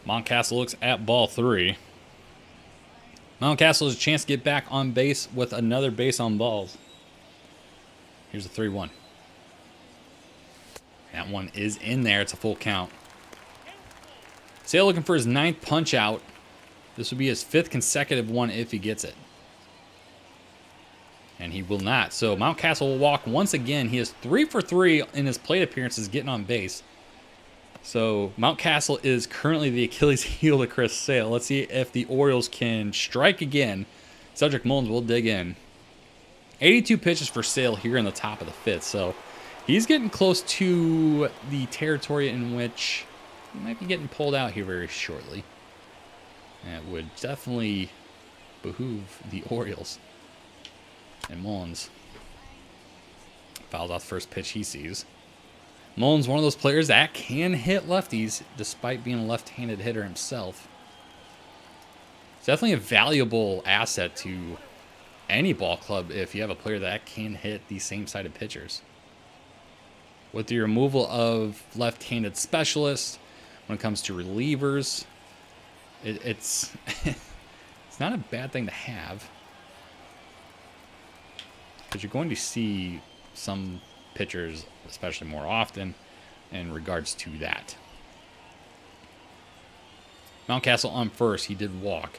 Mountcastle looks at ball 3. Mountcastle has a chance to get back on base with another base on balls. Here's a 3-1. That one is in there. It's a full count. Sale looking for his 9th punch out. This would be his 5th consecutive one if he gets it. And he will not. So Mountcastle will walk once again. He is 3 for 3 in his plate appearances getting on base. So Mountcastle is currently the Achilles heel to Chris Sale. Let's see if the Orioles can strike again. Cedric Mullins will dig in. 82 pitches for Sale here in the top of the 5th. So he's getting close to the territory in which he might be getting pulled out here very shortly. And it would definitely behoove the Orioles. And Mullins Fouls off the first pitch he sees. Mullins, one of those players that can hit lefties despite being a left-handed hitter himself. It's definitely a valuable asset to any ball club if you have a player that can hit these same-sided pitchers. With the removal of left-handed specialists, when it comes to relievers, it's it's not a bad thing to have, because you're going to see some pitchers, especially more often, in regards to that. Mountcastle on first. He did walk.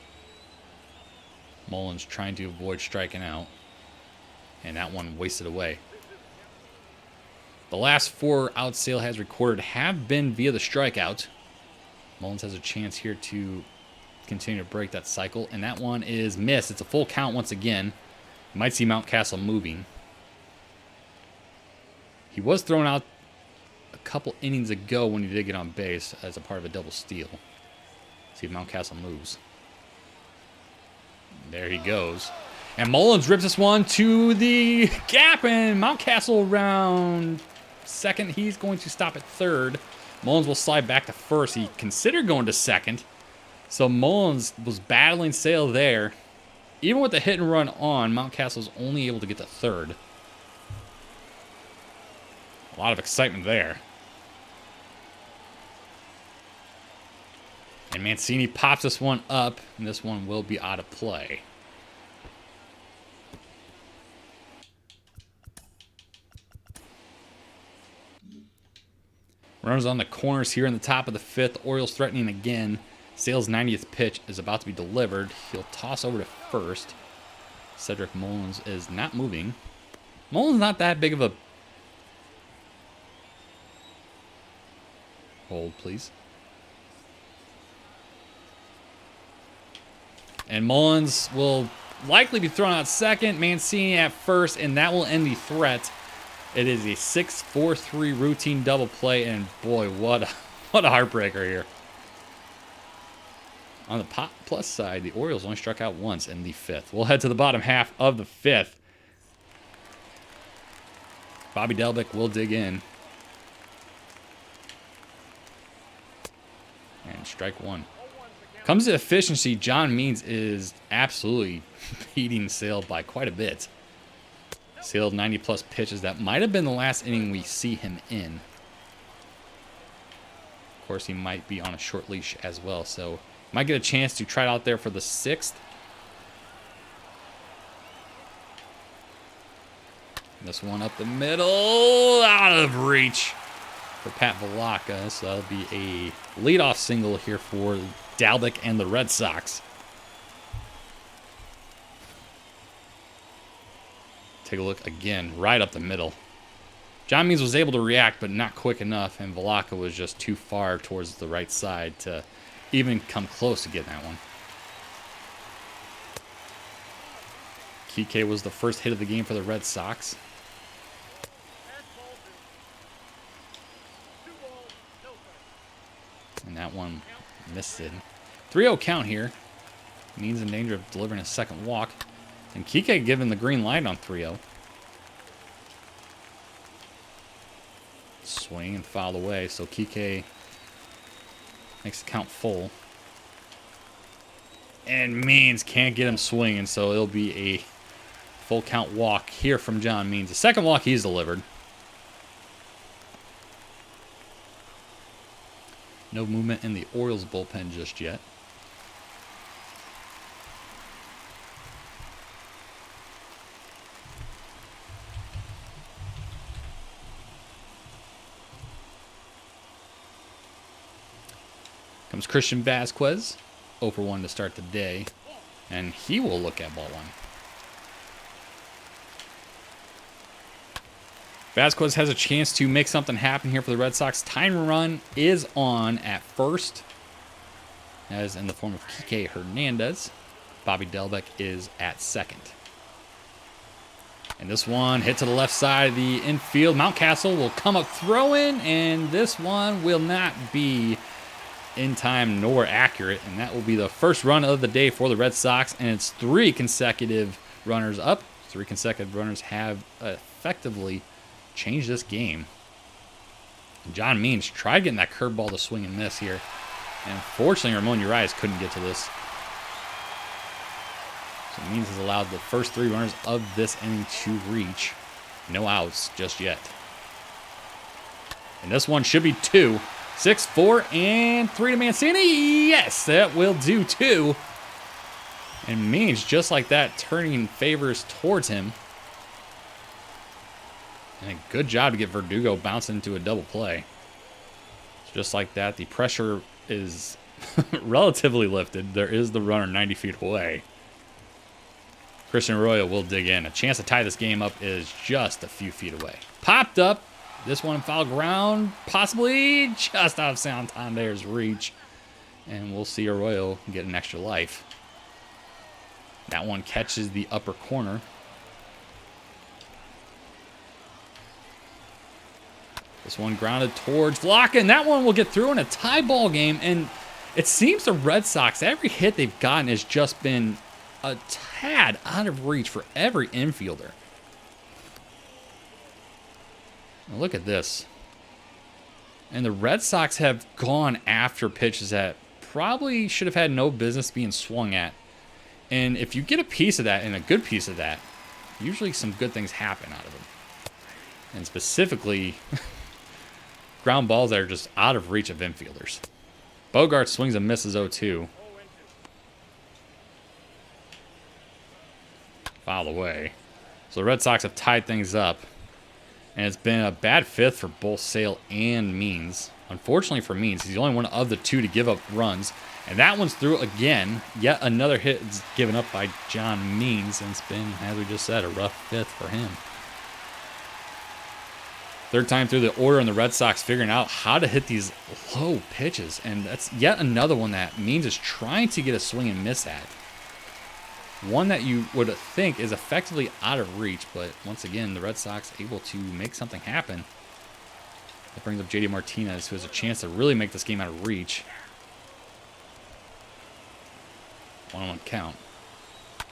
Mullins trying to avoid striking out, and that one wasted away. The last 4 outs Sale has recorded have been via the strikeout. Mullins has a chance here to continue to break that cycle, and that one is missed. It's a full count once again. You might see Mountcastle moving. He was thrown out a couple innings ago when he did get on base as a part of a double steal. See if Mountcastle moves. There he goes. And Mullins rips this one to the gap, and Mountcastle around second. He's going to stop at third. Mullins will slide back to first. He considered going to second. So Mullins was battling Sale there. Even with the hit and run on, Mountcastle's only able to get to third. A lot of excitement there. And Mancini pops this one up, and this one will be out of play. Runners on the corners here in the top of the 5th. Orioles threatening again. Sale's 90th pitch is about to be delivered. He'll toss over to first. Cedric Mullins is not moving. Mullins not that big of a... Hold, please. And Mullins will likely be thrown out second. Mancini at first, and that will end the threat. It is a 6-4-3 routine double play, and boy, what a heartbreaker here. On the plus side, the Orioles only struck out once in the 5th. We'll head to the bottom half of the 5th. Bobby Delbick will dig in. And strike one. Comes to efficiency, John Means is absolutely beating Sale by quite a bit. Sale 90-plus pitches. That might have been the last inning we see him in. Of course, he might be on a short leash as well, so might get a chance to try it out there for the 6th. This one up the middle, out of reach for Pat Valaka. So that'll be a leadoff single here for Dalbec and the Red Sox. Take a look again, right up the middle. John Means was able to react, but not quick enough, and Valaka was just too far towards the right side to even come close to getting that one. Kike was the first hit of the game for the Red Sox. And that one missed it. 3-0 count here. Means in danger of delivering a second walk. And Kike given the green light on 3-0. Swing and foul away, so Kike makes the count full. And Means can't get him swinging, so it'll be a full count walk here from John Means. The second walk he's delivered. No movement in the Orioles bullpen just yet. Comes Christian Vasquez, 0 for 1 to start the day, and he will look at ball one. Vasquez has a chance to make something happen here for the Red Sox. Tying run is on at first, as in the form of Kike Hernandez. Bobby Delbick is at second. And this one hit to the left side of the infield. Mountcastle will come up throwing, and this one will not be in time nor accurate, and that will be the first run of the day for the Red Sox, and it's 3 consecutive runners up. 3 consecutive runners have effectively change this game. John Means tried getting that curveball to swing and miss here. And unfortunately, Ramon Urias couldn't get to this. So Means has allowed the first 3 runners of this inning to reach. No outs just yet. And this one should be 2. 6, 4, and 3 to Mancini. Yes, that will do 2. And Means, just like that, turning favors towards him. And a good job to get Verdugo bouncing into a double play. Just like that, the pressure is relatively lifted. There is the runner 90 feet away. Christian Arroyo will dig in. A chance to tie this game up is just a few feet away. Popped up. This one foul ground, possibly just out of Santander's reach. And we'll see Arroyo get an extra life. That one catches the upper corner. This one grounded towards Vlaca, and that one will get through in a tie ball game. And it seems the Red Sox, every hit they've gotten has just been a tad out of reach for every infielder. Now look at this. And the Red Sox have gone after pitches that probably should have had no business being swung at. And if you get a piece of that, and a good piece of that, usually some good things happen out of them. And specifically, ground balls that are just out of reach of infielders. Bogart swings and misses 0-2. Foul away. So the Red Sox have tied things up. And it's been a bad fifth for both Sale and Means. Unfortunately for Means, he's the only one of the 2 to give up runs. And that one's through again. Yet another hit is given up by John Means. And it's been, as we just said, a rough fifth for him. Third time through the order, and the Red Sox figuring out how to hit these low pitches. And that's yet another one that Means is trying to get a swing and miss at. One that you would think is effectively out of reach, but once again, the Red Sox able to make something happen. That brings up JD Martinez, who has a chance to really make this game out of reach. 1-1 count.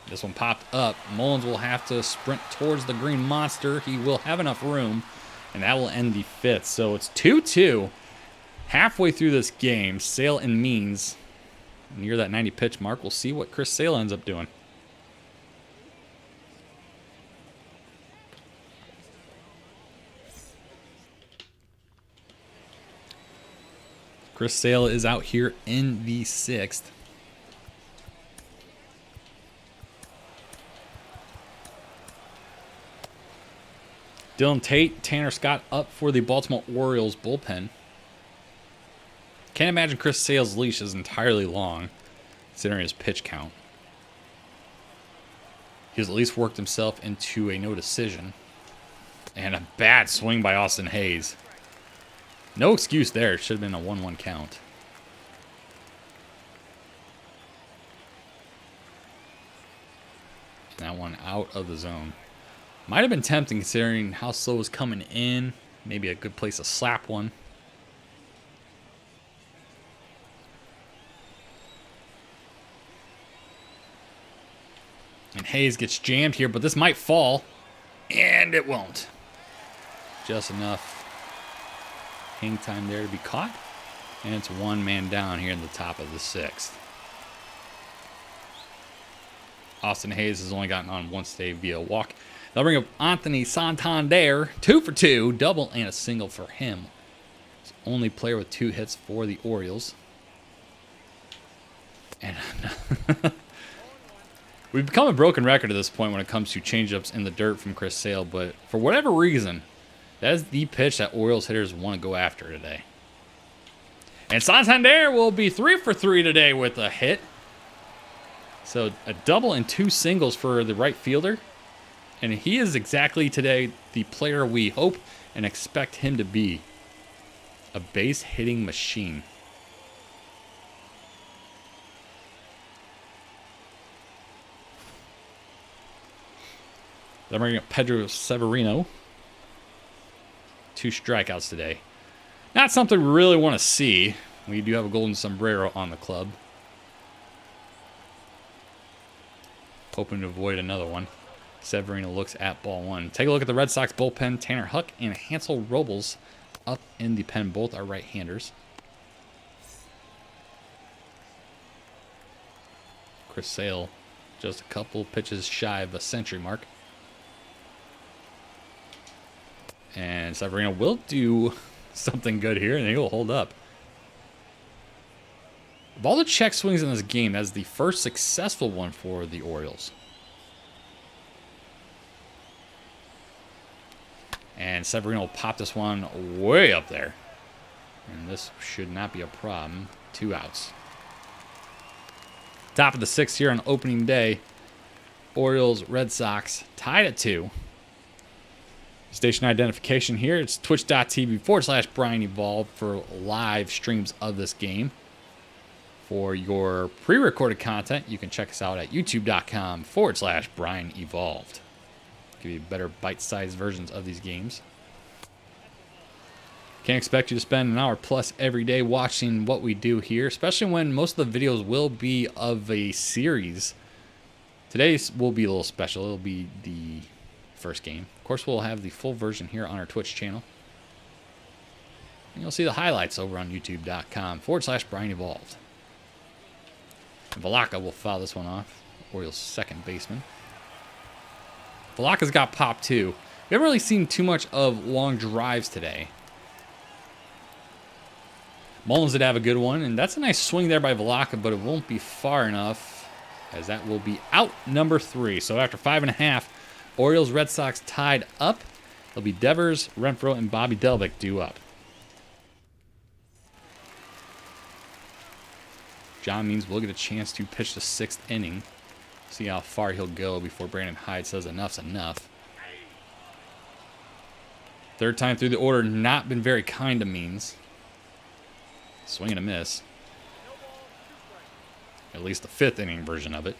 This one popped up. Mullins will have to sprint towards the green monster. He will have enough room, and that will end the fifth. So it's 2-2. Halfway through this game, Sale and Means near that 90 pitch mark. We'll see what Chris Sale ends up doing. Chris Sale is out here in the 6th. Dylan Tate, Tanner Scott up for the Baltimore Orioles bullpen. Can't imagine Chris Sale's leash is entirely long, considering his pitch count. He's at least worked himself into a no decision. And a bad swing by Austin Hayes. No excuse there. It should have been a 1-1 count. That one out of the zone. Might have been tempting considering how slow it was coming in. Maybe a good place to slap one. And Hayes gets jammed here, but this might fall. And it won't. Just enough hang time there to be caught. And it's 1 man down here in the top of the 6th. Austin Hayes has only gotten on one save via walk. They'll bring up Anthony Santander. 2 for 2. Double and a single for him. He's the only player with 2 hits for the Orioles. And we've become a broken record at this point when it comes to changeups in the dirt from Chris Sale. But for whatever reason, that is the pitch that Orioles hitters want to go after today. And Santander will be 3 for 3 today with a hit. So a double and 2 singles for the right fielder. And he is exactly today the player we hope and expect him to be. A base hitting machine. Then we're going to Pedro Severino. 2 strikeouts today. Not something we really want to see. We do have a golden sombrero on the club. Hoping to avoid another one. Severino looks at ball one. Take a look at the Red Sox bullpen. Tanner Huck and Hansel Robles up in the pen. Both are right-handers. Chris Sale just a couple pitches shy of a century mark. And Severino will do something good here, and he will hold up. Of all the check swings in this game, that's the first successful one for the Orioles. And Severino will pop this one way up there. And this should not be a problem. 2 outs. Top of the 6th here on opening day. Orioles, Red Sox tied at 2. Station identification here. It's twitch.tv/Brian Evolved for live streams of this game. For your pre-recorded content, you can check us out at youtube.com/Brian Evolved. Give you better bite-sized versions of these games. Can't expect you to spend an hour plus every day watching what we do here, especially when most of the videos will be of a series. Today's will be a little special. It'll be the first game. Of course, we'll have the full version here on our Twitch channel. And you'll see the highlights over on youtube.com/Brian Evolved. Velaka will foul this one off. Orioles' second baseman. Velaka's got popped too. We haven't really seen too much of long drives today. Mullins did have a good one, and that's a nice swing there by Velaka, but it won't be far enough, as that will be out number 3. So after 5.5, Orioles, Red Sox tied up. It'll be Devers, Renfroe, and Bobby Delvick due up. John Means will get a chance to pitch the 6th inning. See how far he'll go before Brandon Hyde says enough's enough. Third time through the order, not been very kind to Means. Swing and a miss. At least the 5th inning version of it.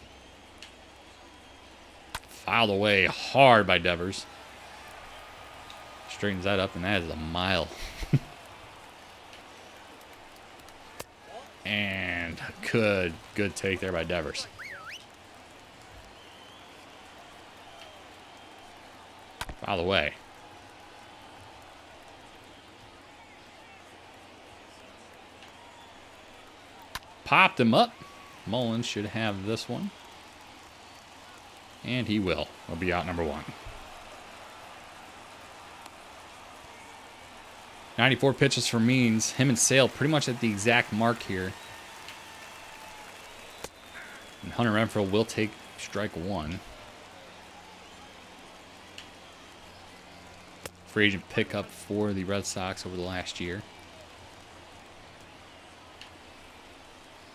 Filed away hard by Devers. Straightens that up, and that is a mile. And good take there by Devers. Foul away. Popped him up. Mullins should have this one. And he will. He'll be out number 1. 94 pitches for Means. Him and Sale pretty much at the exact mark here. And Hunter Renfroe will take strike 1. Free agent pickup for the Red Sox over the last year.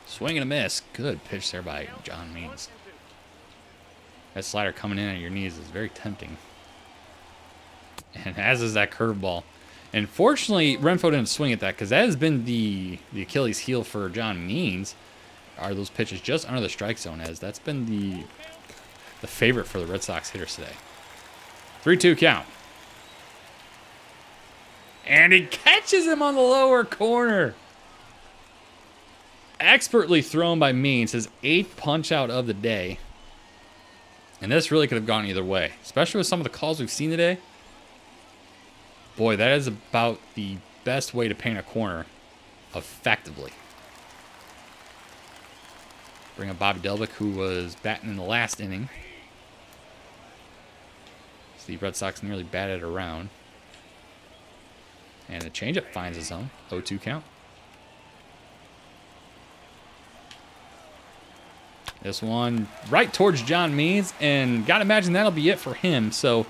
Swing and a miss. Good pitch there by John Means. That slider coming in at your knees is very tempting. And as is that curveball. And fortunately, Renfroe didn't swing at that, because that has been the Achilles heel for John Means. Are those pitches just under the strike zone, as that's been the favorite for the Red Sox hitters today. 3-2 count. And he catches him on the lower corner. Expertly thrown by Means, his 8th punch out of the day. And this really could have gone either way, especially with some of the calls we've seen today. Boy, that is about the best way to paint a corner effectively. Bring up Bobby Delvick, who was batting in the last inning. So the Red Sox nearly batted around. And the changeup finds his zone. 0-2 count. This one right towards John Means, and got to imagine that'll be it for him. So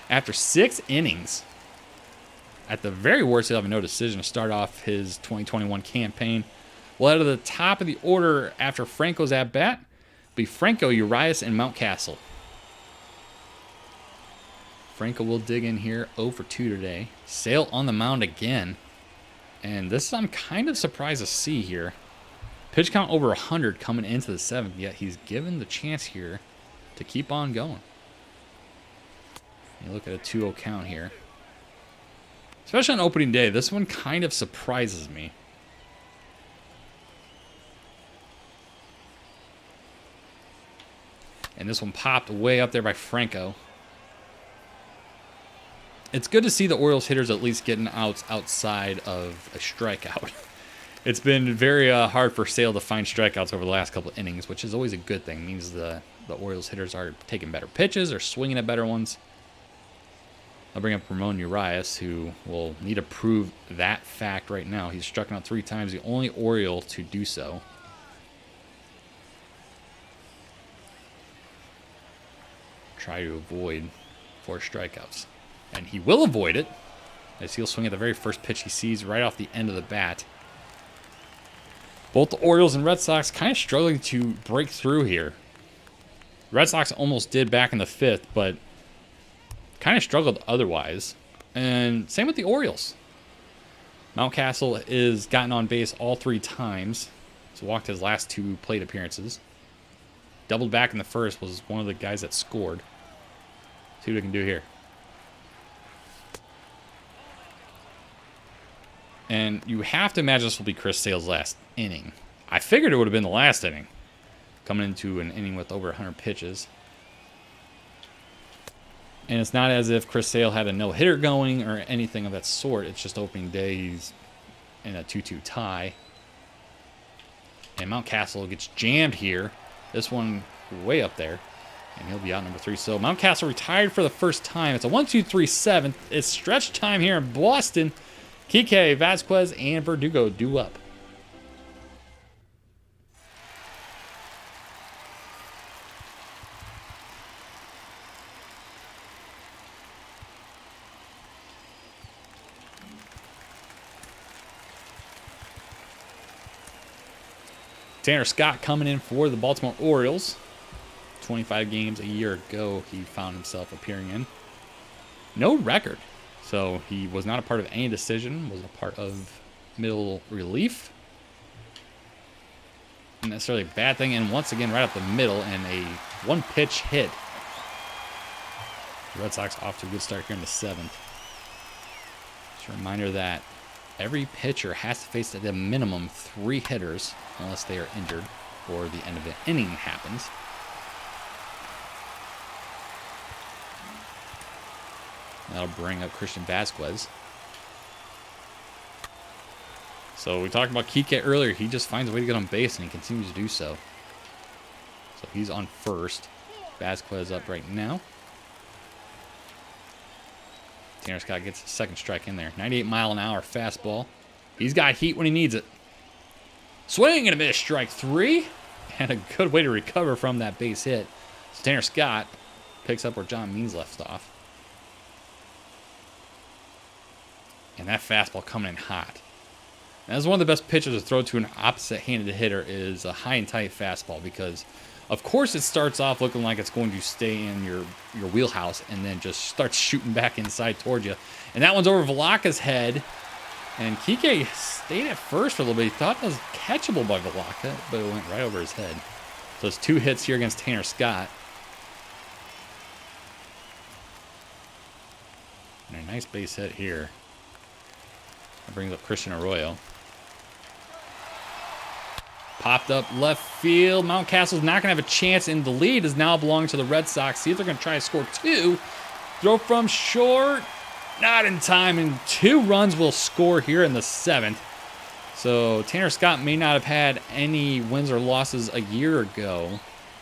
after 6 innings, at the very worst, he'll have no decision to start off his 2021 campaign. Well, out of the top of the order after Franco's at-bat, be Franco, Urias, and Mountcastle. Franco will dig in here 0 for 2 today. Sale on the mound again. And this I'm kind of surprised to see here. Pitch count over 100 coming into the 7th, yet he's given the chance here to keep on going. You look at a 2-0 count here. Especially on opening day, this one kind of surprises me. And this one popped way up there by Franco. It's good to see the Orioles hitters at least getting outs outside of a strikeout. It's been very hard for Sale to find strikeouts over the last couple of innings, which is always a good thing. It means the Orioles hitters are taking better pitches or swinging at better ones. I'll bring up Ramon Urias, who will need to prove that fact right now. He's struck out 3 times, the only Oriole to do so. Try to avoid 4 strikeouts. And he will avoid it, as he'll swing at the very first pitch he sees right off the end of the bat. Both the Orioles and Red Sox kind of struggling to break through here. Red Sox almost did back in the 5th, but kind of struggled otherwise. And same with the Orioles. Mountcastle is gotten on base all 3 times. He's walked his last 2 plate appearances. Doubled back in the first, was one of the guys that scored. See what we can do here. And you have to imagine this will be Chris Sale's last inning. I figured it would have been the last inning, coming into an inning with over 100 pitches. And it's not as if Chris Sale had a no-hitter going or anything of that sort. It's just opening day. He's in a 2-2 tie. And Mountcastle gets jammed here. This one way up there. And he'll be out number 3. So Mountcastle retired for the first time. It's a 1-2-3-7. It's stretch time here in Boston. Kike, Vasquez, and Verdugo due up. Tanner Scott coming in for the Baltimore Orioles. 25 games a year ago he found himself appearing in. No record. So he was not a part of any decision, was a part of middle relief. Not necessarily a bad thing. And once again, right up the middle, and a 1-pitch hit. The Red Sox off to a good start here in the 7th. Just a reminder that every pitcher has to face at a minimum 3 hitters unless they are injured or the end of the inning happens. That'll bring up Christian Vasquez. So we talked about Kike earlier. He just finds a way to get on base, and he continues to do so. So he's on first. Vasquez up right now. Tanner Scott gets a second strike in there. 98-mile-an-hour fastball. He's got heat when he needs it. Swing and a miss, strike 3. And a good way to recover from that base hit. So Tanner Scott picks up where John Means left off. And that fastball coming in hot. Now, that's one of the best pitches to throw to an opposite-handed hitter is a high and tight fastball, because, of course, it starts off looking like it's going to stay in your wheelhouse and then just starts shooting back inside towards you. And that one's over Velaka's head. And Kike stayed at first for a little bit. He thought it was catchable by Velaka, but it went right over his head. So it's 2 hits here against Tanner Scott. And a nice base hit here. That brings up Christian Arroyo. Popped up left field. Mountcastle's not going to have a chance, and the lead is now belonging to the Red Sox. See if they're going to try to score 2. Throw from short. Not in time, and 2 runs will score here in the 7th. So Tanner Scott may not have had any wins or losses a year ago,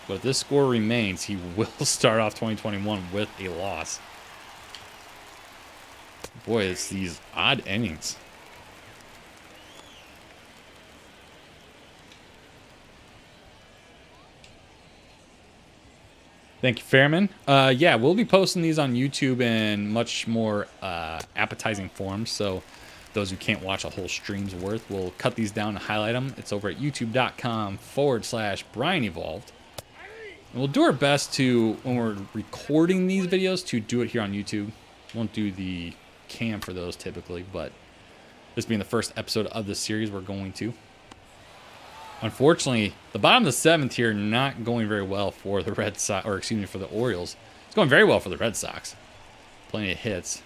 but if this score remains, he will start off 2021 with a loss. Boy, it's these odd innings. Thank you, Fairman. Yeah, we'll be posting these on YouTube in much more appetizing forms. So those who can't watch a whole stream's worth, we'll cut these down and highlight them. It's over at youtube.com/Brian Evolved. And we'll do our best to, when we're recording these videos, to do it here on YouTube. Won't do the cam for those typically, but this being the first episode of this series, we're going to. Unfortunately, the bottom of the 7th here not going very well for the Red Sox, or excuse me, for the Orioles. It's going very well for the Red Sox. Plenty of hits.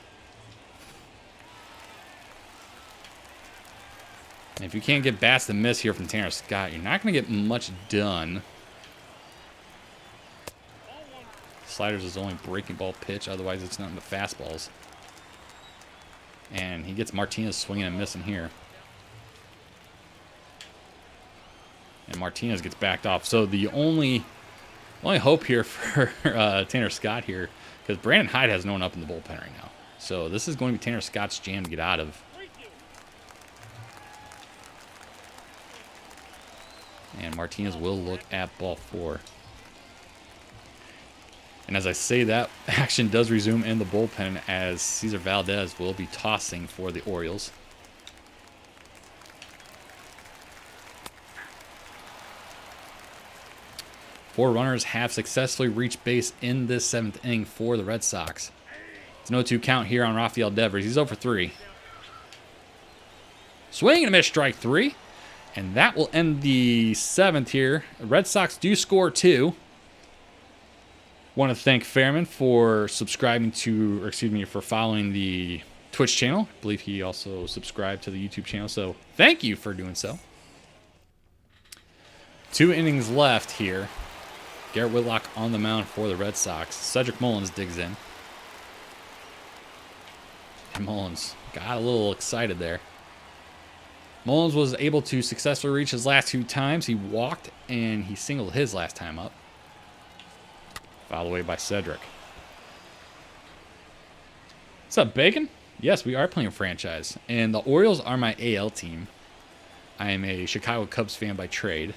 And if you can't get bats to miss here from Tanner Scott, you're not going to get much done. Sliders is the only breaking ball pitch. Otherwise, it's not in the fastballs. And he gets Martinez swinging and missing here. And Martinez gets backed off. So the only hope here for Tanner Scott here, because Brandon Hyde has no one up in the bullpen right now. So this is going to be Tanner Scott's jam to get out of. And Martinez will look at ball 4. And as I say that, action does resume in the bullpen as Cesar Valdez will be tossing for the Orioles. Four runners have successfully reached base in this 7th inning for the Red Sox. It's an 0-2 count here on Rafael Devers. He's 0 for 3. Swing and a miss, strike 3. And that will end the 7th here. The Red Sox do score 2. Want to thank Fairman for subscribing to, or excuse me, for following the Twitch channel. I believe he also subscribed to the YouTube channel, so thank you for doing so. 2 innings left here. Garrett Whitlock on the mound for the Red Sox. Cedric Mullins digs in. And Mullins got a little excited there. Mullins was able to successfully reach his last 2 times. He walked and he singled his last time up. Fouled away by Cedric. What's up, Bacon? Yes, we are playing franchise. And the Orioles are my AL team. I am a Chicago Cubs fan by trade.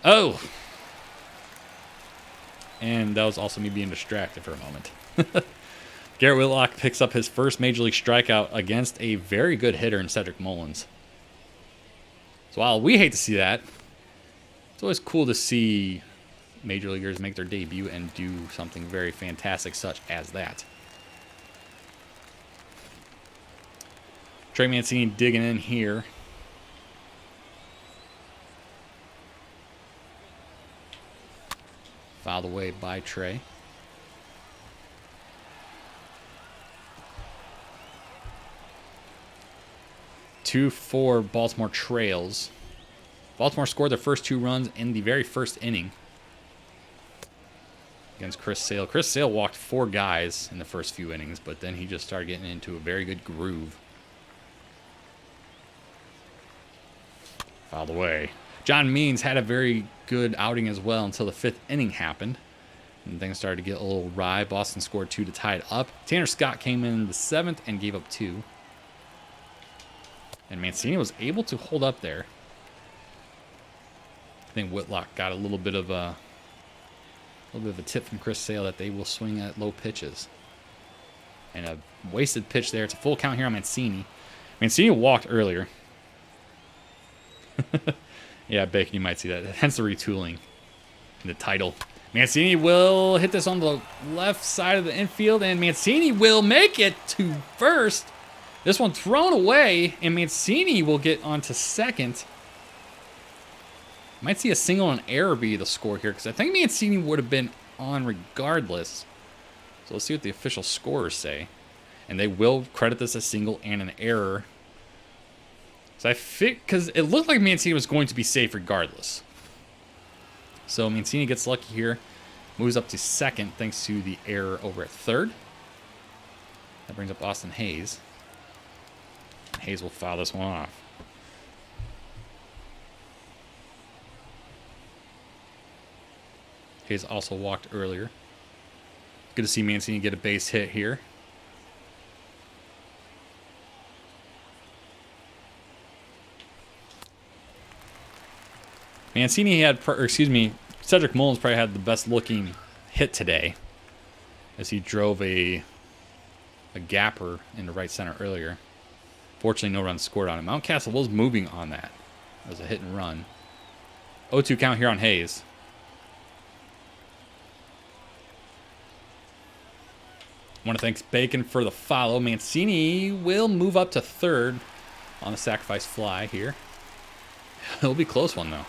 Oh! And that was also me being distracted for a moment. Garrett Whitlock picks up his first Major League strikeout against a very good hitter in Cedric Mullins. So while we hate to see that, it's always cool to see Major Leaguers make their debut and do something very fantastic such as that. Trey Mancini digging in here. Fouled away by Trey. Two for Baltimore trails. Baltimore scored their first 2 runs in the very first inning against Chris Sale. Chris Sale walked 4 guys in the first few innings, but then he just started getting into a very good groove. Fouled away. John Means had a very good outing as well until the 5th inning happened. And things started to get a little wry. Boston scored 2 to tie it up. Tanner Scott came in the 7th and gave up 2. And Mancini was able to hold up there. I think Whitlock got a little bit of a tip from Chris Sale that they will swing at low pitches. And a wasted pitch there. It's a full count here on Mancini. Mancini walked earlier. Yeah, Bacon, you might see that. Hence the retooling in the title. Mancini will hit this on the left side of the infield, and Mancini will make it to first. This one thrown away, and Mancini will get onto second. Might see a single and error be the score here, because I think Mancini would have been on regardless. So let's see what the official scorers say. And they will credit this a single and an error. So I think, because it looked like Mancini was going to be safe regardless. So Mancini gets lucky here. Moves up to second thanks to the error over at third. That brings up Austin Hayes. Hayes will foul this one off. Hayes also walked earlier. Good to see Mancini get a base hit here. Mancini had, Cedric Mullins probably had the best looking hit today as he drove a gapper into right center earlier. Fortunately, no runs scored on it. Mountcastle was moving on that. It was a hit and run. 0-2 count here on Hayes. I want to thank Bacon for the follow. Mancini will move up to third on the sacrifice fly here. It'll be a close one, though.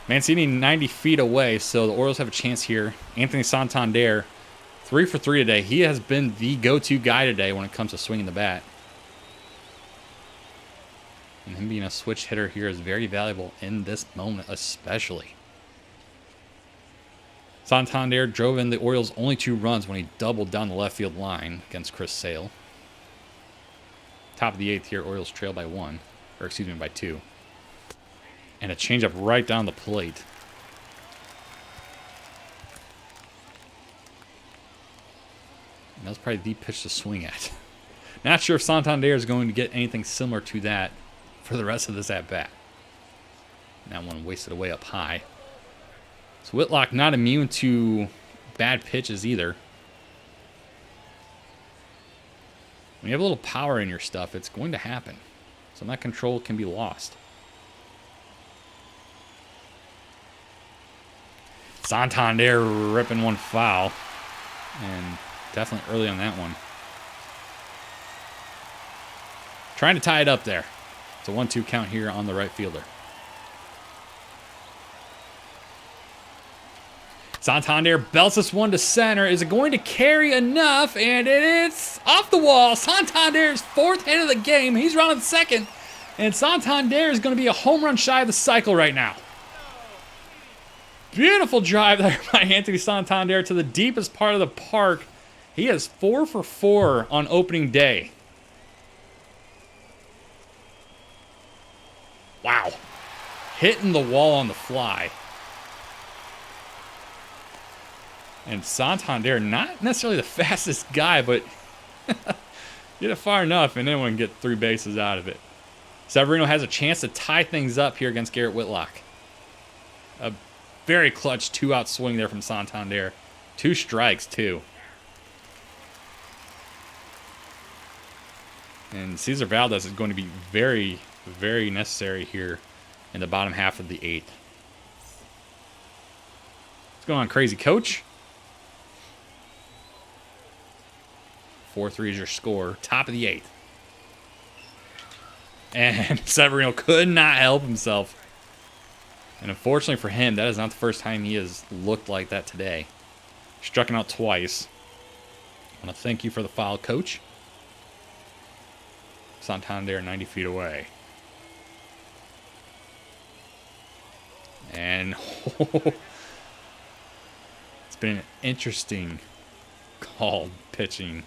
Mancini 90 feet away, so the Orioles have a chance here. Anthony Santander, 3 for 3 today. He has been the go-to guy today when it comes to swinging the bat. And him being a switch hitter here is very valuable in this moment, especially. Santander drove in the Orioles' only 2 runs when he doubled down the left field line against Chris Sale. Top of the 8th here. Orioles trail by 1. Or excuse me, by 2. And a changeup right down the plate. And that was probably the pitch to swing at. Not sure if Santander is going to get anything similar to that for the rest of this at-bat. That one wasted away up high. So Whitlock not immune to bad pitches either. When you have a little power in your stuff, it's going to happen. Some of that control can be lost. Santander ripping one foul. And definitely early on that one. Trying to tie it up there. It's a 1-2 count here on the right fielder. Santander belts this one to center. Is it going to carry enough? And it's off the wall. Santander's 4th hit of the game. He's rounding second. And Santander is going to be a home run shy of the cycle right now. Beautiful drive there by Anthony Santander to the deepest part of the park. He is 4 for 4 on opening day. Wow. Hitting the wall on the fly. And Santander, not necessarily the fastest guy, but get it far enough and anyone can get 3 bases out of it. Severino has a chance to tie things up here against Garrett Whitlock. A very clutch 2-out swing there from Santander. 2 strikes, too. And Cesar Valdez is going to be very, very necessary here in the bottom half of the 8th. What's going on, crazy coach? 4-3 is your score. Top of the 8th. And Severino could not help himself. And unfortunately for him, that is not the first time he has looked like that today. Struck him out twice. I want to thank you for the foul, coach. Santander 90 feet away. And it's been an interesting call pitching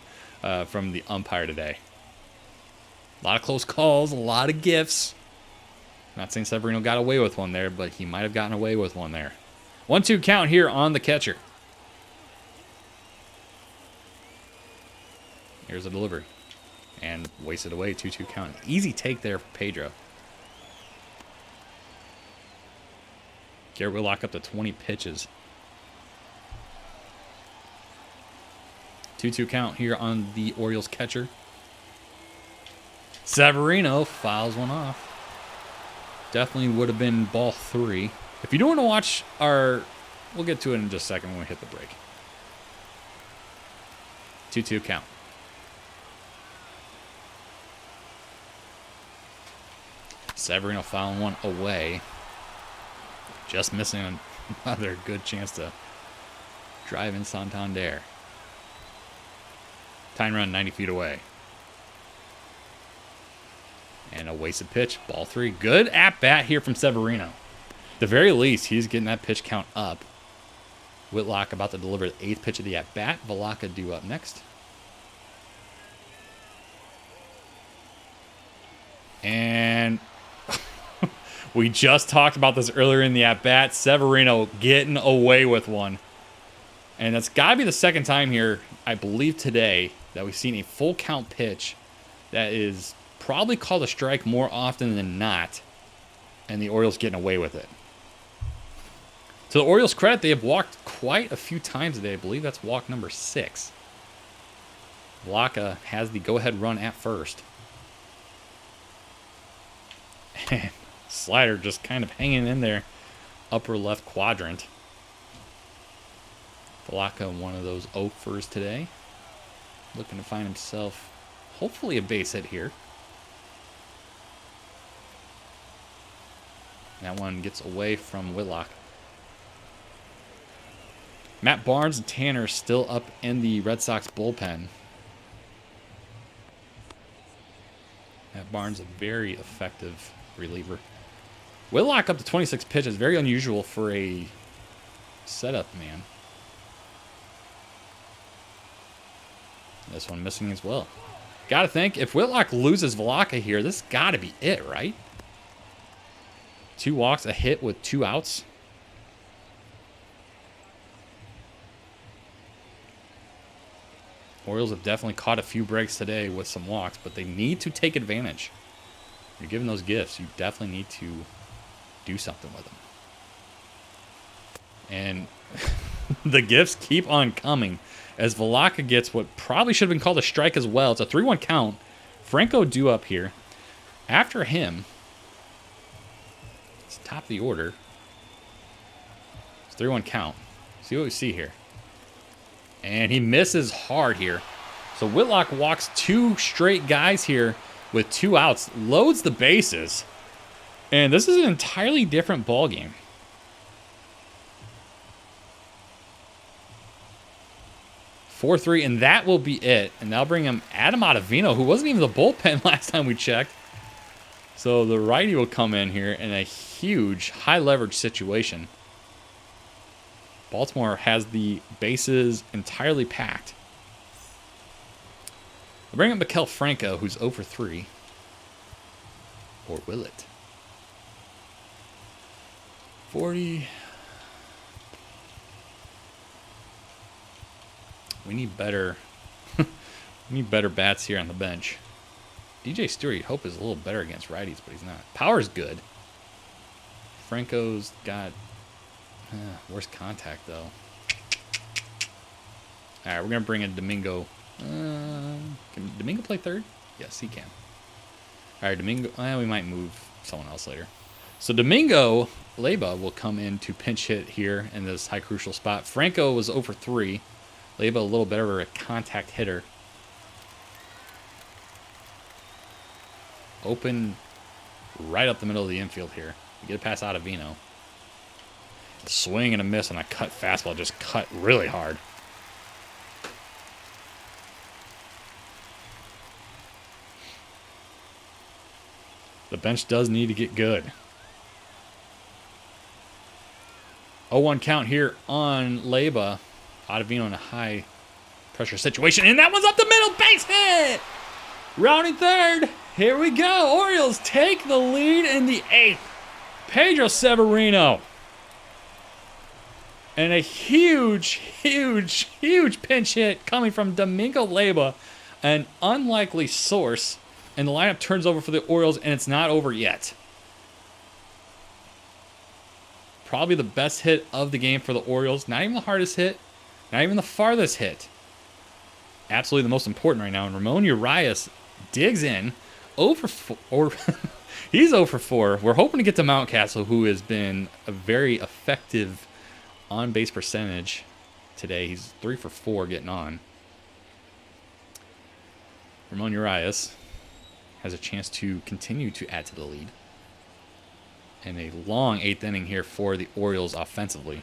from the umpire today. A lot of close calls, a lot of gifts. Not saying Severino got away with one there, but he might have gotten away with one there. 1-2 count here on the catcher. Here's a delivery. And wasted away, 2-2 count. Easy take there for Pedro. Garrett will lock up to 20 pitches. 2-2 count here on the Orioles catcher. Severino fouls one off. Definitely would have been ball 3. If you do want to watch our... We'll get to it in just a second when we hit the break. 2-2 count. Severino fouling one away. Just missing another good chance to drive in Santander. Tying run 90 feet away. And a wasted pitch. Ball 3. Good at-bat here from Severino. At the very least, he's getting that pitch count up. Whitlock about to deliver the 8th pitch of the at-bat. Velaka due up next. And we just talked about this earlier in the at-bat. Severino getting away with one. And that's got to be the second time here, I believe today, that we've seen a full count pitch that is probably called a strike more often than not, and the Orioles getting away with it. To the Orioles' credit, they have walked quite a few times today. I believe that's walk number 6. Velaka has the go-ahead run at first. And slider just kind of hanging in there, upper left quadrant. Velaka, one of those oafers today. Looking to find himself, hopefully, a base hit here. That one gets away from Whitlock. Matt Barnes and Tanner still up in the Red Sox bullpen. Matt Barnes, a very effective reliever. Whitlock up to 26 pitches. Very unusual for a setup man. This one missing as well. Gotta think, if Whitlock loses Velaka here, this gotta be it, right? 2 walks, a hit with 2 outs. Orioles have definitely caught a few breaks today with some walks, but they need to take advantage. You're given those gifts, you definitely need to do something with them. And the gifts keep on coming as Velaka gets what probably should have been called a strike as well. It's a 3-1 count. Franco due up here. After him, it's top of the order. It's 3-1 count. See what we see here. And he misses hard here. So Whitlock walks 2 straight guys here with 2 outs. Loads the bases. And this is an entirely different ball game. 4-3, and that will be it. And they'll bring him Adam Ottavino, who wasn't even the bullpen last time we checked. So the righty will come in here in a huge high leverage situation. Baltimore has the bases entirely packed. They'll bring up Maikel Franco, who's 0 for 3. Or will it? 40. We need better. We need better bats here on the bench. DJ Stewart, you'd hope, is a little better against righties, but he's not. Power's good. Franco's got worse contact, though. All right, we're going to bring in Domingo. Can Domingo play third? Yes, he can. All right, Domingo. We might move someone else later. So Domingo Leyba will come in to pinch hit here in this high crucial spot. Franco was 0 for 3. Leyba a little better of a contact hitter. Open right up the middle of the infield here. You get it past Ottavino. Swing and a miss on a cut fastball. Just cut really hard. The bench does need to get good. 0-1 count here on Leyba. Ottavino in a high pressure situation. And that one's up the middle. Base hit! Rounding third. Here we go. Orioles take the lead in the 8th. Pedro Severino. And a huge, huge, huge pinch hit coming from Domingo Leyba. An unlikely source. And the lineup turns over for the Orioles, and it's not over yet. Probably the best hit of the game for the Orioles. Not even the hardest hit. Not even the farthest hit. Absolutely the most important right now. And Ramon Urias digs in. 0 for 4. He's 0 for 4. We're hoping to get to Mountcastle, who has been a very effective on-base percentage today. He's 3 for 4 getting on. Ramon Urias has a chance to continue to add to the lead. And a long 8th inning here for the Orioles offensively.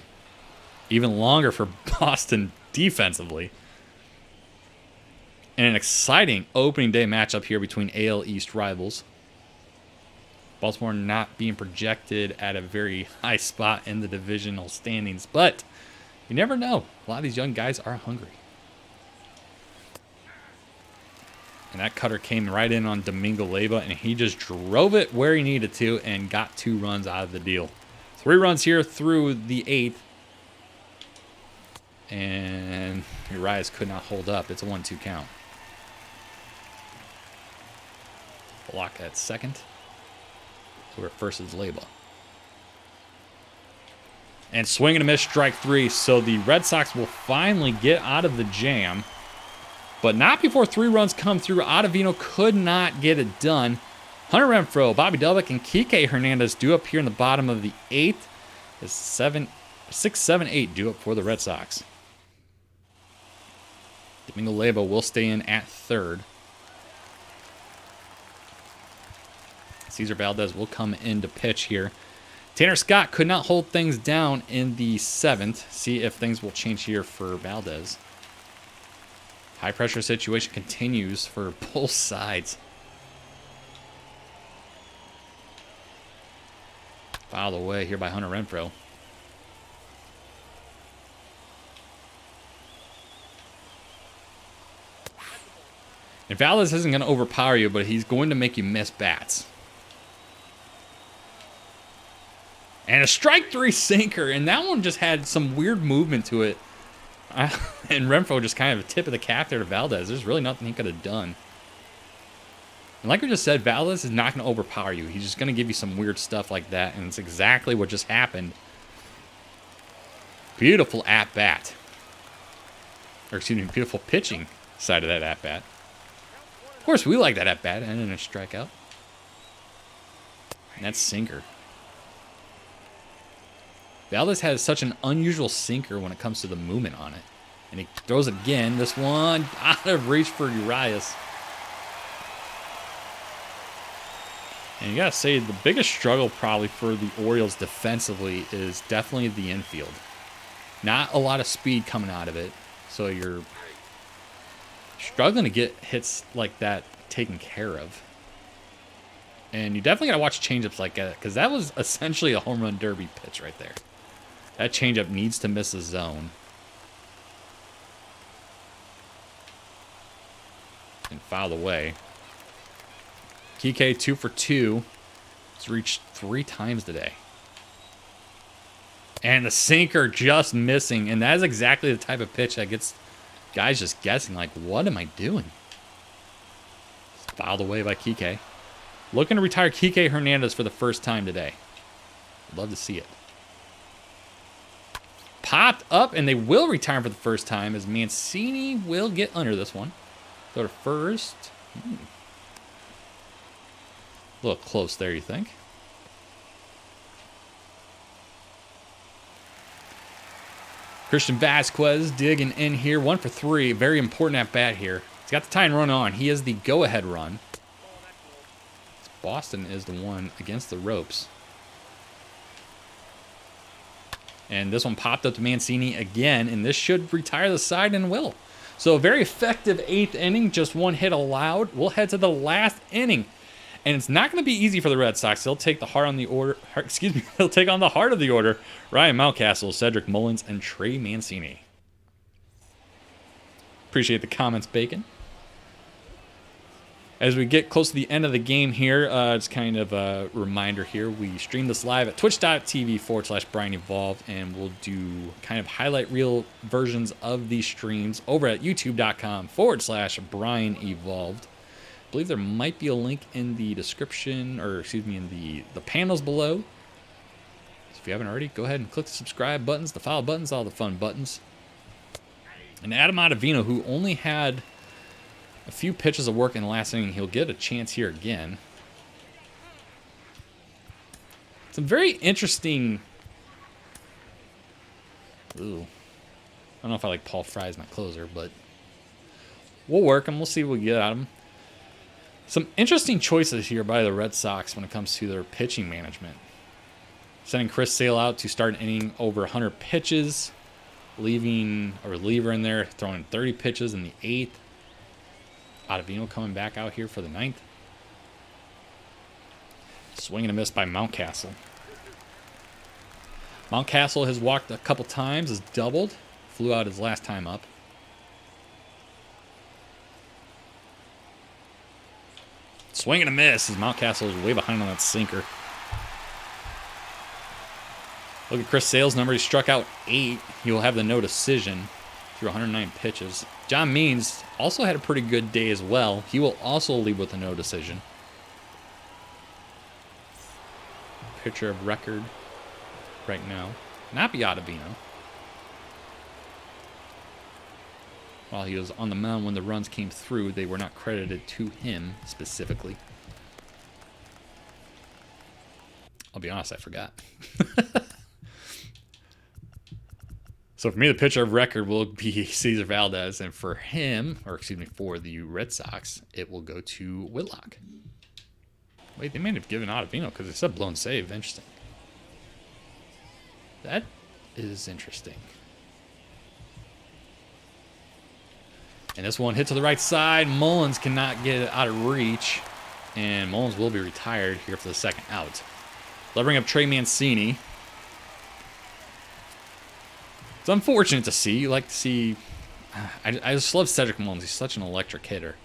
Even longer for Boston defensively. And an exciting opening day matchup here between AL East rivals. Baltimore not being projected at a very high spot in the divisional standings. But you never know. A lot of these young guys are hungry. And that cutter came right in on Domingo Leyba, and he just drove it where he needed to and got 2 runs out of the deal. 3 runs here through the 8th. And Urias could not hold up. It's a 1-2 count. Block at second. So we're first is Leyba. And swing and a miss, strike 3. So the Red Sox will finally get out of the jam. But not before 3 runs come through. Ottavino could not get it done. Hunter Renfroe, Bobby Delvick, and Kike Hernandez due up here in the bottom of the 8th. Is 6, 7, 8 due up for the Red Sox. Domingo Leyba will stay in at third. Cesar Valdez will come in to pitch here. Tanner Scott could not hold things down in the 7th. See if things will change here for Valdez. High pressure situation continues for both sides. Fouled away here by Hunter Renfroe. And Valdez isn't going to overpower you, but he's going to make you miss bats. And a strike 3 sinker, and that one just had some weird movement to it. And Renfroe just kind of a tip of the cap there to Valdez. There's really nothing he could have done. And like we just said, Valdez is not going to overpower you. He's just going to give you some weird stuff like that, and it's exactly what just happened. Beautiful at-bat. Or excuse me, beautiful pitching side of that at-bat. Of course, we like that at-bat, and then a strikeout. And that's sinker. Valdez has such an unusual sinker when it comes to the movement on it. And he throws it again. This one out of reach for Urias. And you gotta say, the biggest struggle probably for the Orioles defensively is definitely the infield. Not a lot of speed coming out of it. So you're struggling to get hits like that taken care of. And you definitely got to watch changeups like that, because that was essentially a home run derby pitch right there. That changeup needs to miss a zone. And fouled away. Kike 2 for 2. He's reached 3 times today. And the sinker just missing. And that is exactly the type of pitch that gets guys just guessing, like, what am I doing? Fouled away by Kike. Looking to retire Kike Hernandez for the first time today. Love to see it. Popped up, and they will retire him for the first time as Mancini will get under this one. Go to first. A little close there, you think? Christian Vasquez digging in here. 1 for 3. Very important at bat here. He's got the tying run on. He has the go-ahead run. Boston is the one against the ropes. And this one popped up to Mancini again, and this should retire the side and will. So a very effective 8th inning, just 1 hit allowed. We'll head to the last inning. And it's not going to be easy for the Red Sox. They'll take the heart on the order. They'll take on the heart of the order. Ryan Mountcastle, Cedric Mullins, and Trey Mancini. Appreciate the comments, Bacon. As we get close to the end of the game here, it's kind of a reminder here. We stream this live at twitch.tv/Brian Evolved, and we'll do kind of highlight reel versions of these streams over at youtube.com/Brian Evolved. I believe there might be a link in the description, or excuse me, in the panels below. So if you haven't already, go ahead and click the subscribe buttons, the follow buttons, all the fun buttons. And Adam Ottavino, who only had a few pitches of work in the last inning, he'll get a chance here again. Some very interesting. Ooh. I don't know if I like Paul Fry as my closer, but we'll work him. We'll see what we get out of him. Some interesting choices here by the Red Sox when it comes to their pitching management. Sending Chris Sale out to start an inning over 100 pitches. Leaving a reliever in there, throwing 30 pitches in the 8th. Ottavino coming back out here for the 9th. Swing and a miss by Mountcastle. Mountcastle has walked a couple times, has doubled. Flew out his last time up. Swing and a miss as Mountcastle is way behind on that sinker. Look at Chris Sale's number. He struck out 8. He will have the no decision through 109 pitches. John Means also had a pretty good day as well. He will also leave with a no decision. Pitcher of record right now. Not Ottavino. While he was on the mound when the runs came through, they were not credited to him specifically. I'll be honest, I forgot. So for me, the pitcher of record will be Cesar Valdez, and for him, or excuse me, for the Red Sox, it will go to Whitlock. Wait, they may have given Ottavino because it said blown save. Interesting. That is interesting. And this one hit to the right side. Mullins cannot get it out of reach, and Mullins will be retired here for the second out. They'll bring up Trey Mancini. It's unfortunate to see. You like to see. I just love Cedric Mullins. He's such an electric hitter.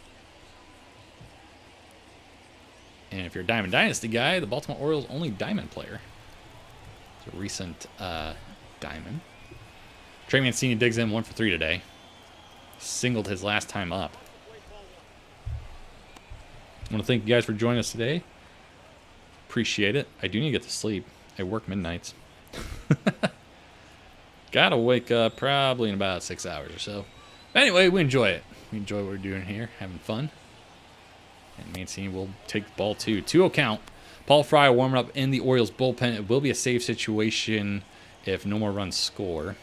And if you're a Diamond Dynasty guy, the Baltimore Orioles' only Diamond player. It's a recent Diamond. Trey Mancini digs in 1 for 3 today. Singled his last time up. I want to thank you guys for joining us today. Appreciate it. I do need to get to sleep. I work midnights. Gotta wake up probably in about 6 hours or so. Anyway, we enjoy it. We enjoy what we're doing here, having fun. And Mancini will take the ball too. 2-0 count. Paul Fry warming up in the Orioles bullpen. It will be a save situation if no more runs score.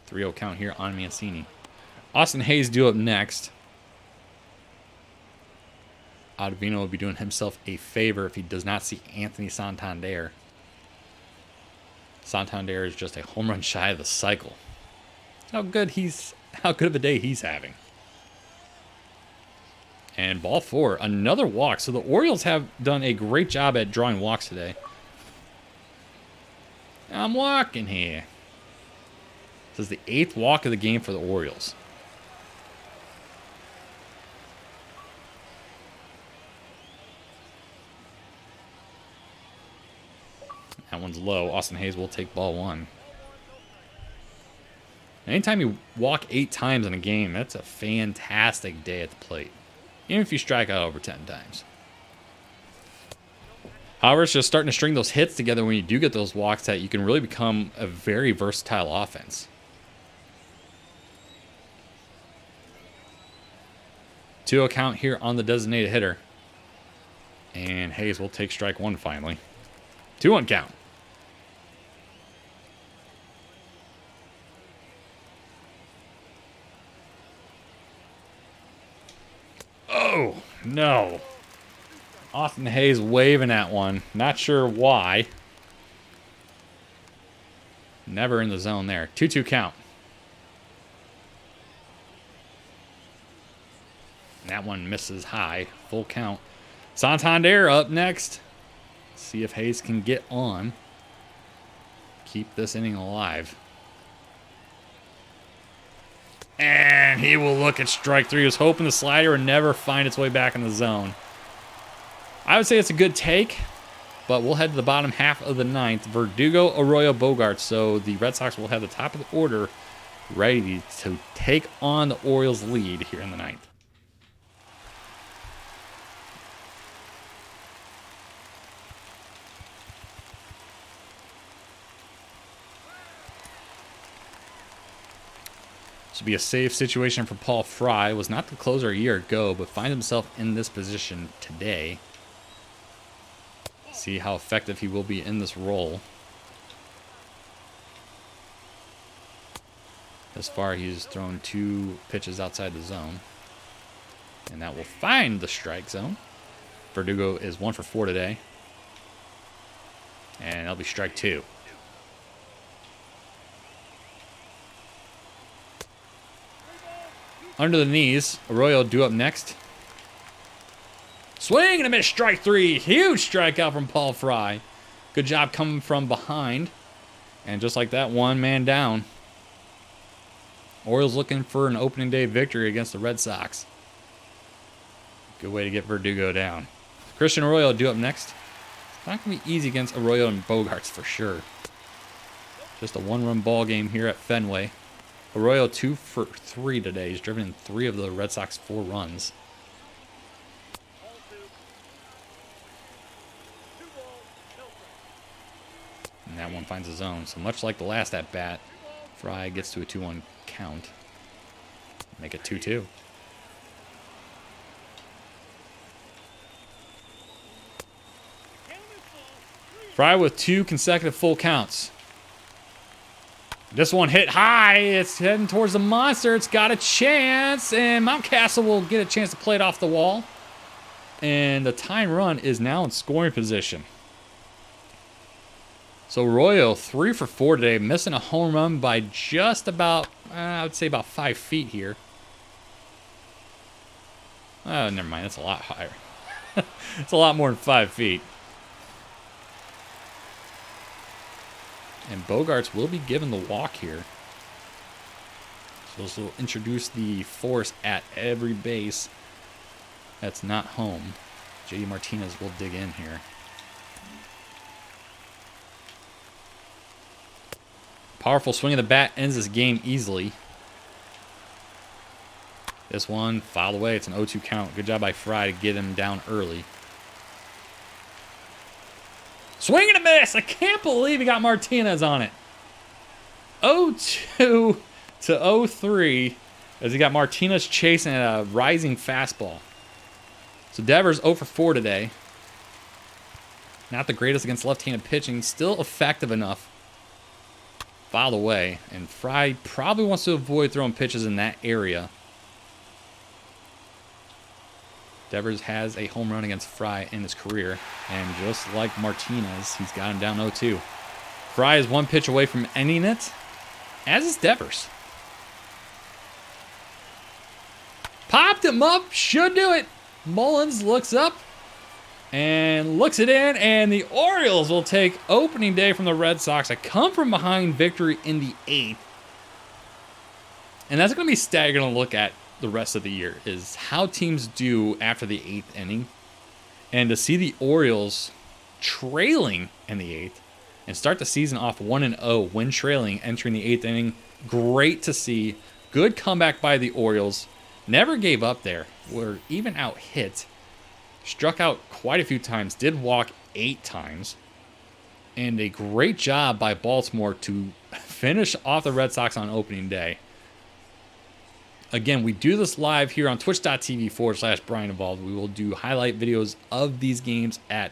3-0 count here on Mancini. Austin Hayes due up next. Ottavino will be doing himself a favor if he does not see Anthony Santander. Santander is just a home run shy of the cycle. How good of a day he's having. And ball 4, another walk. So the Orioles have done a great job at drawing walks today. I'm walking here. This is the 8th walk of the game for the Orioles. That one's low. Austin Hayes will take ball 1. Anytime you walk 8 times in a game, that's a fantastic day at the plate. Even if you strike out over 10 times. However, it's just starting to string those hits together when you do get those walks that you can really become a very versatile offense. 2-0 count here on the designated hitter. And Hayes will take strike 1 finally. 2-1 count. Oh, no. Austin Hayes waving at one. Not sure why. Never in the zone there. 2-2 count. That one misses high. Full count. Santander up next. See if Hayes can get on. Keep this inning alive. And he will look at strike 3. He was hoping the slider would never find its way back in the zone. I would say it's a good take, but we'll head to the bottom half of the 9th. Verdugo, Arroyo, Bogaerts. So the Red Sox will have the top of the order ready to take on the Orioles' lead here in the 9th. This will be a safe situation for Paul Fry. Was not the closer a year ago, but finds himself in this position today. See how effective he will be in this role. Thus far, he's thrown 2 pitches outside the zone. And that will find the strike zone. Verdugo is 1 for 4 today. And that'll be strike 2. Under the knees, Arroyo due up next. Swing and a miss, strike 3. Huge strikeout from Paul Fry. Good job coming from behind. And just like that, 1 man down. Orioles looking for an opening day victory against the Red Sox. Good way to get Verdugo down. Christian Arroyo due up next. It's not going to be easy against Arroyo and Bogaerts for sure. Just a 1-run ball game here at Fenway. Arroyo 2 for 3 today. He's driven in 3 of the Red Sox 4 runs. And that one finds a zone. So much like the last at bat, Fry gets to a 2-1 count. Make it 2-2. Fry with 2 consecutive full counts. This one hit high. It's heading towards the monster. It's got a chance. And Mountcastle will get a chance to play it off the wall. And the tying run is now in scoring position. So Arroyo 3 for 4 today. Missing a home run by just about, I would say about 5 feet here. Oh, never mind. That's a lot higher. It's a lot more than 5 feet. And Bogaerts will be given the walk here. So this will introduce the force at every base That's not home. JD Martinez will dig in here. Powerful swing of the bat ends this game easily. This one fouled away. It's an 0-2 count. Good job by Fry to get him down early. Swing and a miss. I can't believe he got Martinez on it. 0-2 to 0-3 as he got Martinez chasing a rising fastball. So Devers 0 for 4 today. Not the greatest against left-handed pitching. Still effective enough. Fouled away. And Fry probably wants to avoid throwing pitches in that area. Devers has a home run against Fry in his career. And just like Martinez, he's got him down 0-2. Fry is one pitch away from ending it, as is Devers. Popped him up. Should do it. Mullins looks up and looks it in, and the Orioles will take opening day from the Red Sox. A come-from-behind victory in the 8th. And that's going to be staggering to look at the rest of the year, is how teams do after the 8th inning. And to see the Orioles trailing in the 8th and start the season off 1-0 when trailing entering the 8th inning, great to see. Good comeback by the Orioles. Never gave up there. Were even out hit. Struck out quite a few times. Did walk 8 times. And a great job by Baltimore to finish off the Red Sox on opening day. Again, we do this live here on twitch.tv/Brian Involved. We will do highlight videos of these games at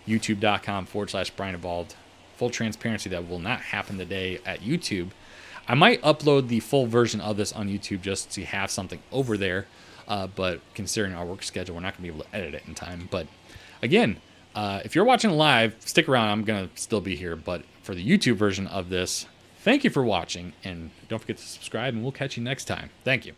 youtube.com/Brian Involved. Full transparency, that will not happen today at YouTube. I might upload the full version of this on YouTube just to have something over there. But considering our work schedule, we're not going to be able to edit it in time. But again, if you're watching live, stick around. I'm going to still be here. But for the YouTube version of this, thank you for watching. And don't forget to subscribe, and we'll catch you next time. Thank you.